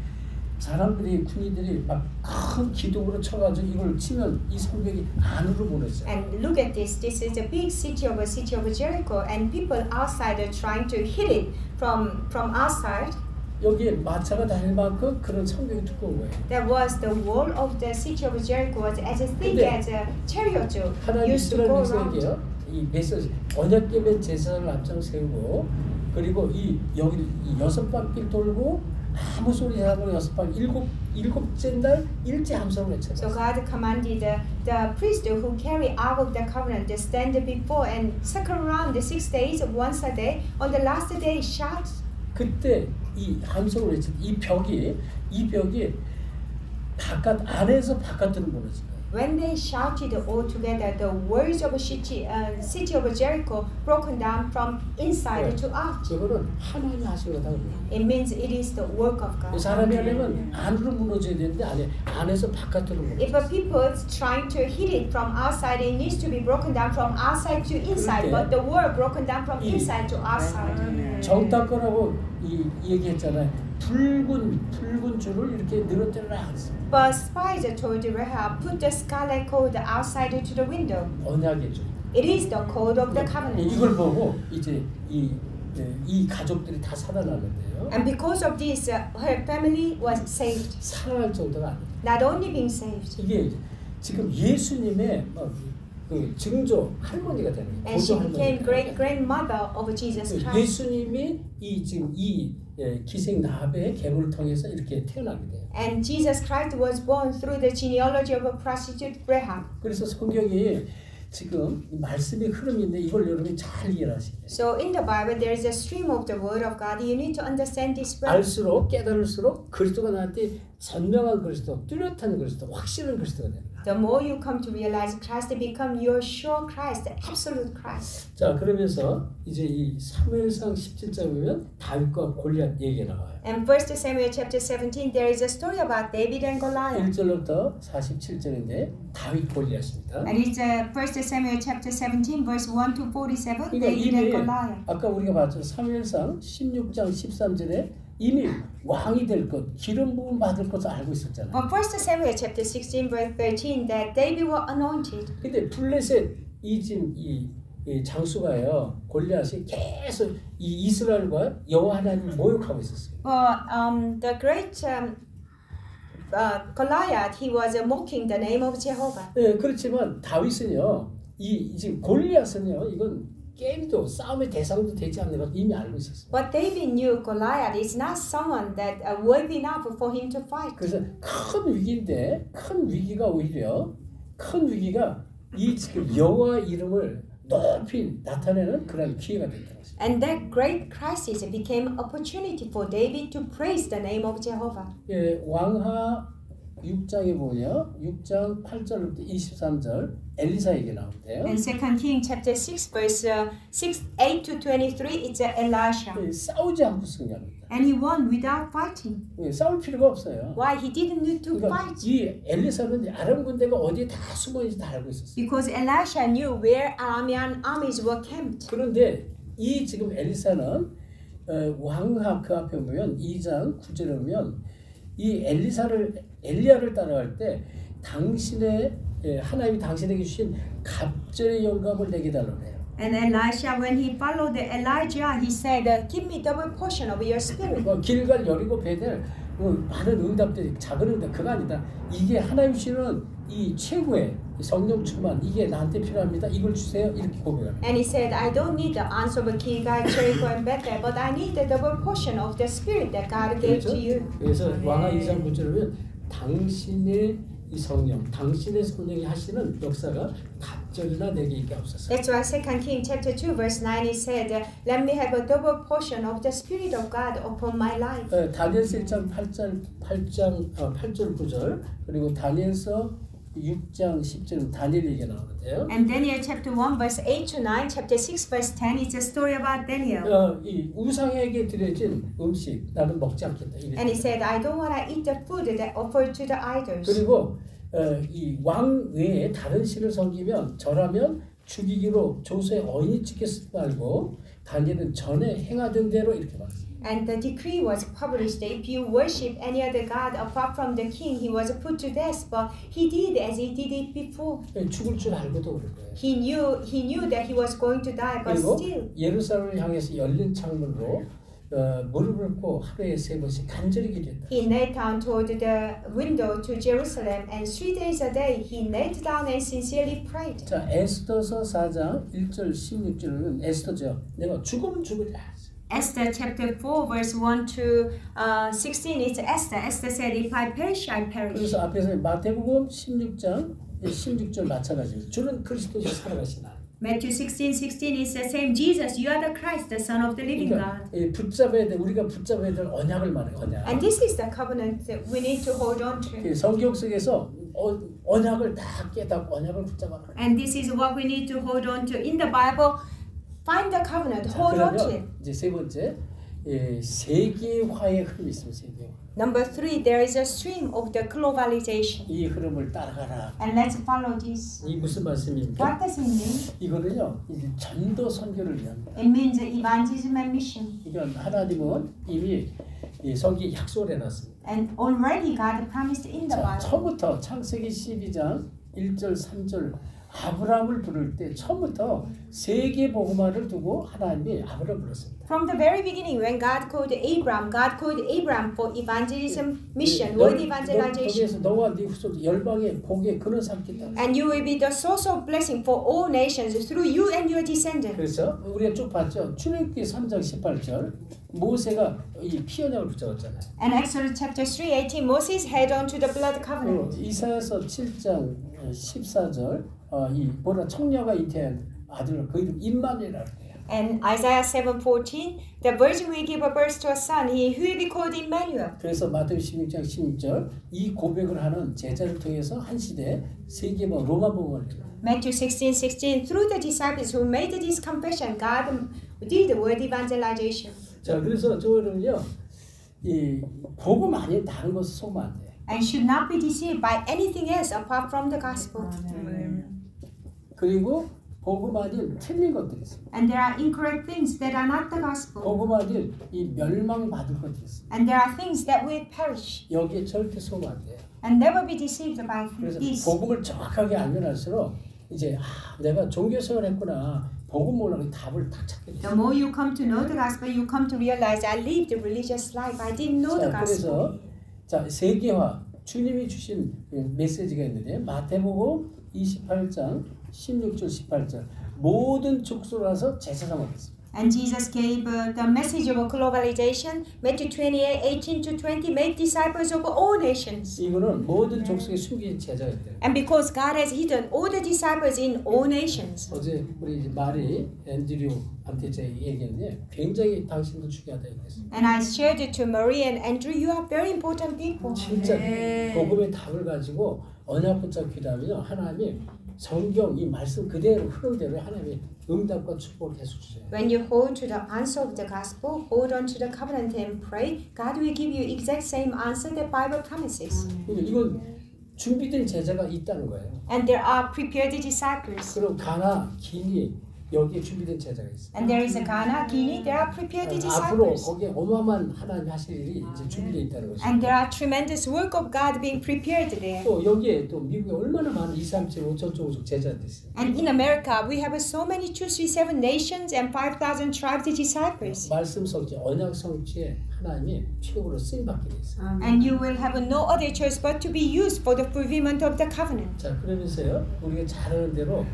사람들이 군인들이 막 큰 기둥으로 쳐가지고 이걸 치면 이 성벽이 안으로 무너져요. And look at this. This is a big city of Jericho, and people outside are trying to hit it from outside. 여기에 마차가 다닐 만큼 그런 성벽이 두꺼운 거예요. There was the wall of the city of Jericho was as thick 근데 as a chariot 하나님 used to 이스라엘 go around. 백성에게요 이 메시지 언약궤변 제사를 앞장 세우고 그리고 이 여기 이 6바퀴 돌고 아무 소리 안 하고 6바퀴 일곱째 날 일제 함성을 So 외쳤어요. God commanded the priest who carry Ark of the Covenant to stand before and circle around the 6 days once a day. On the last day, shout. 그때 이 함성을 외칠 이 벽이 안에서 바깥으로 무너진 거예요. When they shouted all together, the walls of city of Jericho broken down from inside to out. 이거는 하나님이 하신 거다. It means it is the work of God. 사람이 하려면 안으로 무너져야 되는데 안에서 바깥으로 If 무너져. a people is trying to hit it from outside, it needs to be broken down from outside to inside. But the wall broken down from inside to outside. 정탐꾼하고 이 얘기했잖아요. 붉은 줄을 이렇게 늘어뜨려라. But spies told Rahab, put the scarlet cord outside to the window. 언약의 줄. It is the code of the covenant. 이걸 보고 이제 이 가족들이 다 살아나는데요. And because of this, her family was saved. 살아날 정도가 아니에요. Not only being saved. 이게 지금 예수님의 그 증조 할머니가 되는 거예요. And she 고조 became 할머니가. grandmother of Jesus Christ. 예수님이 지금 기생 나합의 계보를 통해서 이렇게 태어나게 돼요. And Jesus Christ was born through the genealogy of a prostitute Rahab. 그래서 성경이 지금 말씀의 흐름인데 이걸 여러분이 잘 이해하셔야 돼요. So in the Bible there is a stream of the word of God. You need to understand this well. 알수록 깨달을수록 그리스도가 나한테 선명한 그리스도, 뚜렷한 그리스도, 확실한 그리스도가 되는 거예요. the more you come to realize Christ, they become your sure Christ, the absolute Christ. 자, 그러면서 이제 이 사무엘상 17장 보면 다윗과 골리앗 얘기가 나와요. And 1 Samuel chapter 17, there is a story about David and Goliath. 1절부터 47절인데 다윗 골리앗입니다. And it's 1 Samuel chapter 17, verse 1 to 47, 그러니까 David 이미 and Goliath. 아까 우리가 봤죠. 사무엘상 16장 13절에 이미 왕이 될 것, 기름 부음 받을 것을 알고 있었잖아요. But 1 Samuel chapter 16, verse 13, that David was anointed. 근데 블레셋 이 장수가요, 골리앗이 계속 이 이스라엘과 여호와 하나님을 모욕하고 있었어요. But the great Goliath, he was mocking the name of Jehovah. 네, 그렇지만 다윗은요, 지금 골리앗은요, 이건 게임도 싸움의 대상도 되지 않는 걸 이미 알고 있었어요. But David knew Goliath is not someone that worthy enough for him to fight. 그래서 큰 위기인데 큰 위기가 오히려 큰 위기가 이 지금 여호와 이름을 높이 나타내는 그런 기회가 됐다는 것입니다. And that great crisis became opportunity for David to praise the name of Jehovah. 예, 왕하 6장에 보면 6장 8절부터 23절 엘리사 얘기 나오는데요. And 2 Kings chapter 6 verse 8 to 23, it's Elisha. 예, 싸우지 않고 승리합니다. And he won without fighting. 예, 싸울 필요가 없어요. Why? He didn't need to 그러니까 fight. 이 엘리사는 아람 군대가 어디에 다 숨어 있는지 다 알고 있었어요. Because Elisha knew where Aramean armies were camped. 그런데 이 지금 엘리사는 왕하 그 앞에 보면 2장 9절에 보면 이 엘리야를 따라갈 때 당신의 하나님이 당신에게 주신 갑절의 영감을 내게 달라고 해요. And Elisha, when he followed Elijah, he said, "Give me double portion of your spirit." 길갈 여리고 베델 많은 응답들이 작은 응답 그거 아니다. 이게 하나님 주시는 이 최고의 성령 충만 이게 나한테 필요합니다. 이걸 주세요. 이렇게 고백합니다. And he said, "I don't need the answer of Gilgal, Jericho, and Bethel, but I need the double portion of the spirit that God gave to you." 그래서 왕하 2장 9절에 보면 당신의 이 성령, 당신의 성령이 하시는 역사가 갑절이나 내게 있게 없었어요. That's why 2 Kings chapter 2 verse 9 it said, "Let me have a double portion of the spirit of God upon my life." 다니엘서 1장 8절 9절 그리고 다니엘서 6장 10절 다니엘 얘기가 나오는데요. And Daniel chapter 1 verse 8 to 9, chapter 6 verse 10, it's a story about Daniel. 이 우상에게 드려진 음식 나는 먹지 않겠다. And he said, "I don't want to eat the food that offered to the idols." 그리고 이 왕 외에 다른 신을 섬기면 절하면 죽이기로 조서에 어인이 찍혔을 말고 다니엘은 전에 행하던 대로 이렇게 말했어요. And the decree was published that if you worship any other god apart from the king, he was put to death. But he did as he did it before. 죽을 줄 알고도 그럴 거예요. He knew that he was going to die, but 그리고 still. 예루살렘을 향해서 열린 창문으로 무릎을 꿇고 하루에 3번씩 간절히 기도했다. He knelt down toward the window to Jerusalem, and 3 days a day he knelt down and sincerely prayed. 자, 에스더서 4장 1절 16절은 에스더죠. 내가 죽으면 죽으리라. Esther chapter 4 verse 1 to 16, it's Esther. Esther said, "If I perish, I perish." 그래서 앞에서 마태복음 16장 16절 마찬가지입니다. 주는 그리스도시 살아가시나. Matthew 16:16 is the same. Jesus, you are the Christ, the Son of the living God. 붙잡아야 돼. 우리가 붙잡아야 될 언약을 말해. 언약. And this is the covenant that we need to hold on to. 성경 속에서 언약을 다 깨닫고 언약을 붙잡아라. And this is what we need to hold on to in the Bible. Find the covenant, hold on to it. 이제 세 번째 세계화의 흐름이 있습니다. 세계화. Number 3, there is a stream of the globalization. 이 흐름을 따라가라. And let's follow this. 이 무슨 말씀입니까? What does it mean? 이거는요, 이제 전도 선교를 위한. It means evangelism and mission. 이건 하나님은 이미 이 성경에 약속을 해놨습니다. And already God promised in the Bible. 처음부터 창세기 12장 1절 3절 아브라함을 부를 때 처음부터 세계 복음화를 두고 하나님이 아브라함을 불렀습니다. From the very beginning, when God called Abraham for evangelism mission, world evangelization. 거기에서 너와 네 후손 열방의 복의 근원 삼겠다. And you will be the source of blessing for all nations through you and your descendants. 그래서 우리가 쭉 봤죠. 출애굽기 3장 18절 모세가 이 피 언약을 붙잡았잖아요. And Exodus chapter 3:18, Moses held on to the blood covenant. 이사야서 7장 14절 이 뭐라 청녀가 잉태한 아들 그 이름 임마누엘이라고 해요. And Isaiah 7:14, the virgin will give a birth to a son, he who will be called Emmanuel. 그래서 마태복음 16장 16절 이 고백을 하는 제자를 통해서 한 시대 세계번 로마복음을 Matthew 16:16, through the disciples who made this confession, God did the word evangelization. 자, 그래서 저는요, 이 복음 아닌 다른 것을 속으면 안 돼. And should not be deceived by anything else apart from the gospel. 그리고 복음 아닌 틀린 것들이 있어. And there are incorrect things that are not the gospel. 복음 아닌 이 멸망받을 것들이 있어. And there are things that will perish. 여기에 절대 속으면 안 돼. And never be deceived by 그래서 this. 복음을 정확하게 알면 할수록 이제 내가 종교 생활했구나. 복음 몰라서 답을 딱 찾게 돼. The more you come to know the gospel, you come to realize I lived a religious life. I didn't know the 자, gospel. 그래서 자, 세계화 주님이 주신 메시지가 있는데 마태복음 28장 16절 18절 모든 족속을 와서 제사 삼았습니다. And Jesus gave the message of globalization, Matthew 28:18-20, make disciples of all nations. 이거는 모든 족속에 숨긴 제자가 있대요. And because God has hidden all the disciples in all nations. 어제 우리 이제 마리 앤드류한테 제가 얘기했는데 굉장히 당신도 중요하다 얘기했어요. And I shared it to Marie and Andrew. You are very important people. 진짜 복음의 답을 가지고 언약 붙잡고 기도하면요 하나님이 성경 이 말씀 그대로 흐름대로 하나님이 응답과 축복을 계속 주세요. When you hold to the answer of the gospel, hold on to the covenant and pray, God will give you exact same answer that Bible promises. 이건 준비된 제자가 있다는 거예요. And there are prepared disciples. 그럼 가나, 기니 여기에 준비된 제자가 있어요. And there is a Ghana, Guinea, there are prepared 앞으로 disciples. 거기에 어마어마한 하나님 하실 일이 이제 준비되어 있다는 거죠. And there are tremendous work of God being prepared there. 또 여기에 또 미국에 얼마나 많은 2, 3, 7, 5천 종족 제자들이 있어요. And in America, we have so many 237 nations and 5,000 tribes disciples. 말씀 성취, 언약 성취에 하나님이 최고로 쓰임 받게 돼 있어요. And you will have no other choice but to be used for the fulfillment of the covenant. 자, 그러면서요, 우리가 잘 아는 대로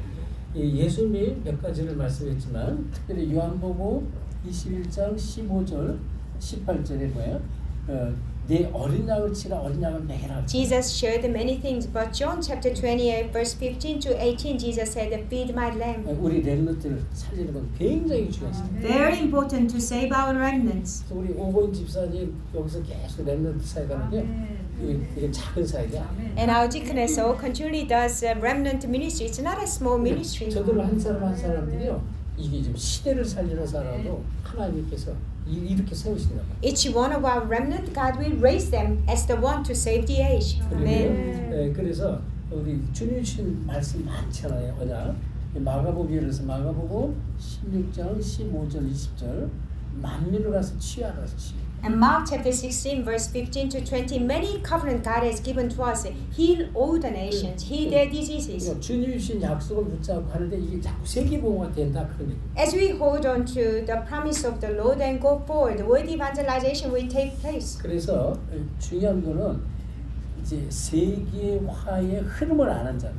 예수님이 몇 가지를 말씀했지만 특별히 요한복음 21장 15절 18절에 뭐예요? 내 어린 양을 치라 어린 양을 먹이라. Jesus shared many things, but John chapter 28 verse 15-18, Jesus said, feed my lamb. 우리 렘넌트를 살리는 건 굉장히 중요했어요. Very important to save our remnants. 우리 오건 집사님 여기서 계속 렘넌트 사역하는데 이게 작은 사역이야. And our deaconess continually does remnant ministry. It's not a small ministry. 저들 한 사람 한 사람들이요. 이게 지금 시대를 살리는 사람도 하나님께서 이렇게 세우시나 봐요. Each one of our remnant, God will raise them as the one to save the age. Amen. 네, 그래서 우리 주님 주신 말씀 많잖아요. 언약. 마가복음 예를 들어서 마가복음 16장 15절 20절 만민을 가서 치유하라 치유. And Mark chapter 16 verse 15-20, many covenant God has given to us. Heal all the nations, heal their diseases. 주님 주신 약속을 붙잡고 하는데 이게 자꾸 세계복음화 된다 그런 얘기. As we hold on to the promise of the Lord and go forward, world evangelization will take place. 그래서 중요한 거는 이제 세계화의 흐름을 아는 자는.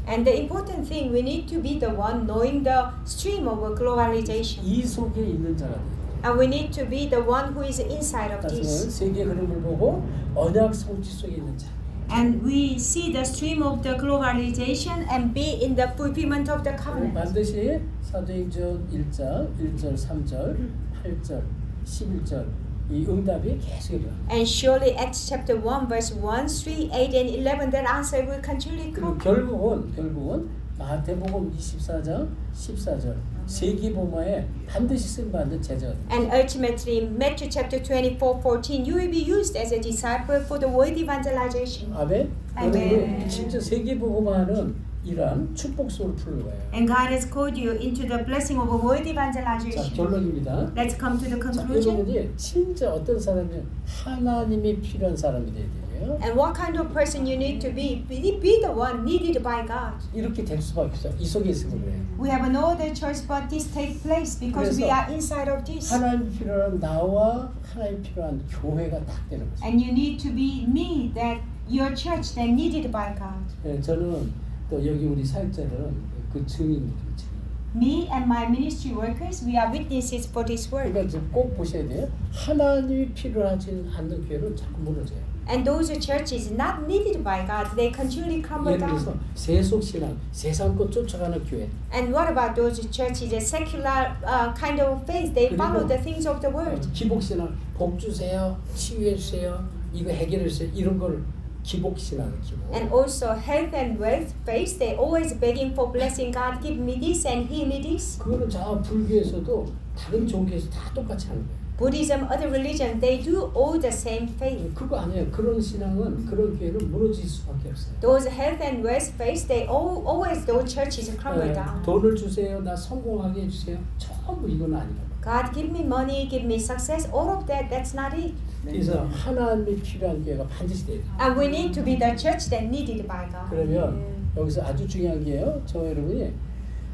And the important thing, we need to be the one knowing the stream of globalization. 이 속에 있는 자가 돼요. And we need to be the one who is inside of this. 세계 흐름을 보고 언약 성취 속에 있는 자. And we see the stream of the globalization and be in the fulfillment of the covenant. 반드시 사도행전 1장 1절 3절 8절 11절 이 응답이 계속 일어나. And surely Acts chapter 1 verse 1, 3, 8 and 11 that answer will continually come. 결국은 마태복음 24장 14절 세계복음화에 반드시 쓰임받는 제자가 됩니다. And ultimately Matthew chapter 24:14 you will be used as a disciple for the world evangelization. 아멘. 아멘. 진짜 세계복음화는 이러한 축복 속으로 푸는 거예요. And God has called you into the blessing of a world 자, evangelization. 결론입니다. Let's come to the 자, conclusion. 여러분이 진짜 어떤 사람이면 하나님이 필요한 사람이 돼야 돼요. And what kind of person you need to be the one needed by God. 이렇게 될 수밖에 없어요. 이 속에 있으면 그래요. We have no other choice but this take place because we are inside of this. 하나님 필요한 나와 하나님 필요한 교회가 딱 되는 거죠. And you need to be me, that your church that needed by God. 네, 저는 또 여기 우리 사역자들은 그 증인들이죠. Me and my ministry workers, we are witnesses for this work. 그러니까 꼭 보셔야 돼요. 하나님이 필요하지 않는 교회는 자꾸 무너져요. And those churches not needed by God, they continually crumble 예를 들어서 down. 세속신앙, 세상 것 쫓아가는 교회. And what about those churches, a secular kind of faith? They follow the things of the world. 기복신앙, 복 주세요, 치유해 주세요, 이거 해결해 주세요, 이런 걸 기복신앙, 기복. And also health and wealth faith, they always begging for blessing. God, give me this and heal me this. 그거는 저 불교에서도 다른 종교에서 다 똑같이 하는 거예요. Buddhism, other religions, they do all the same faith. 그거 아니에요. 그런 신앙은 그런 교회는 무너질 수밖에 없어요. Those health and wealth faith, they always those churches crumble down. 돈을 주세요, 나 성공하게 해주세요. 전부 이건 아니다. God, give me money, give me success. All of that, that's not it. 그래서 하나님이 필요한 교회가 반드시 돼야 돼요. And we need to be the church that needed by God. 그러면 여기서 아주 중요한 게요. 저 여러분이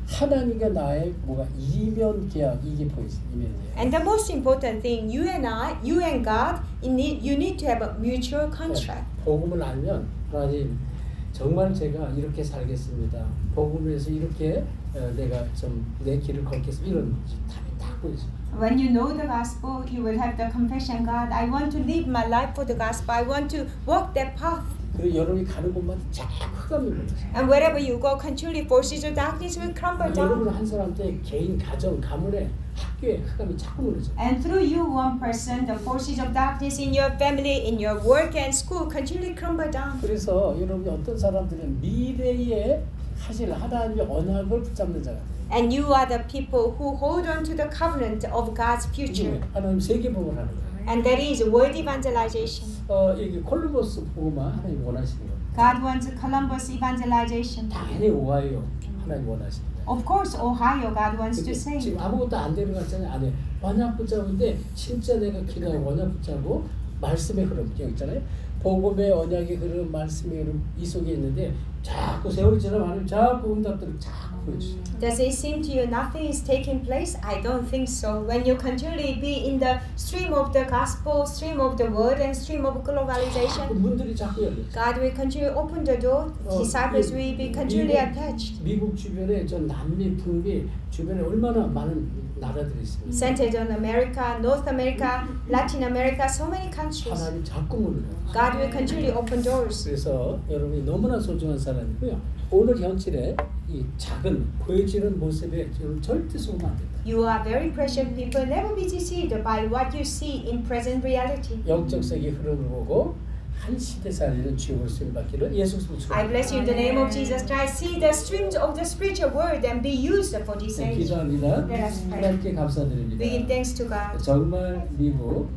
하나님과 나의 뭐가 이면 계약 이게 보이죠. 이면 계약. And the most important thing, you and God, you need to have a mutual contract. 복음을 알면 하나님 정말 제가 이렇게 살겠습니다. 복음을 위해서 이렇게 내가 좀 내 길을 걷겠습니다. 이런 답이 딱 보이죠. When you know the gospel, you will have the confession, God, I want to live my life for the gospel. I want to walk that path. 그리고 여러분이 가는 곳마다 자꾸 흑암이 몰려요. And wherever you go, continually forces of darkness will crumble 여러분 down. 한 사람한테 개인 가정 가문에 학교에 흑암이 자꾸 몰려져. And through you, one person, the forces of darkness in your family, in your work and school, continually crumble down. 그래서 여러분이 어떤 사람들은 미래에 하실 하나님의 언약을 붙잡는 자가 돼요. And you are the people who hold on to the covenant of God's future. 하나님 세계복음을 하는 거예요. And that is world evangelization. 여기 콜럼버스 복음만 하나님 원하시는 거예요. God wants Columbus evangelization. 당연히 오하이오 하나님 원하시는 거예요. Of course, Ohio, God wants to 근데 save. 지금 아무것도 안 되는 것 같잖아요. 안 해. 언약 붙잡은데 진짜 내가 기도하고 언약 붙잡고 말씀의 흐름 있잖아요. 복음의 언약의 흐름, 말씀의 흐름 이 속에 있는데 자꾸 세월이 지나면 자꾸 응답들을 자꾸 보여주세요. Does it seem to you nothing is taking place? I don't think so. When you continually be in the stream of the gospel, stream of the word, and stream of globalization, 문들이 자꾸 열려요. God will continue open the door. Disciples will be continually attached. 미국 주변에 저 남미, 북미 주변에 얼마나 많은 나라들이 있습니다. Centered on America, North America, Latin America, so many countries. 하나님 자꾸 물려요. God will continually open doors. 그래서 여러분이 너무나 소중한 사람이고요. 오늘 현실에 이 작은 보여지는 모습에 절대 속으면 안 된다. You are very precious people. Never be deceived by what you see in present reality. 영적 세계 흐름을 보고 한 시대 살리는 주의 말씀을 받기를 예수 그리스도 I bless you in the name of Jesus Christ. See the streams of the spiritual word and be used for this age. 기도합니다. Let us pray. 하나님께 감사드립니다. We give thanks to God. 정말 미국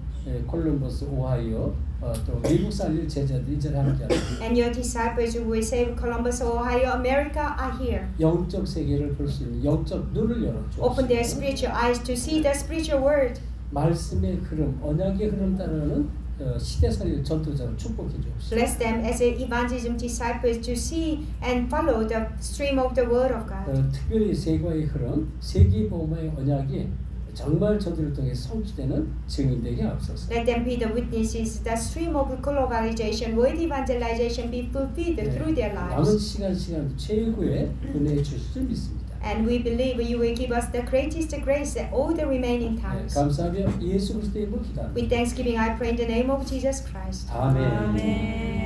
콜럼버스 오하이오 또 미국 살릴 제자들이 이제 함께합니다. And your disciples who will save Columbus, Ohio, America are here. 영적 세계를 볼 수 있는 영적 눈을 열어 Open their 주옵소서. spiritual eyes to see the spiritual word. 말씀의 흐름, 언약의 흐름 따르는 시대살릴 전도자를 축복해 주옵소서. Bless them as evangelism disciples to see and follow the stream of the word of God. 특별히 세계의 흐름, 세계복음의 언약이 정말 저들을 통해 성취되는 증인되게 앞서서 Let them be the witnesses. The stream of globalization, world evangelization be fulfilled through their 남은 lives. 시간도 최고의 은혜 주실 줄 믿습니다. And we believe you will give us the greatest grace at all the remaining times. 감사하며 예수 그리스도의 이름으로 기도합니다. With thanksgiving, I pray in the name of Jesus Christ. 아멘. Amen.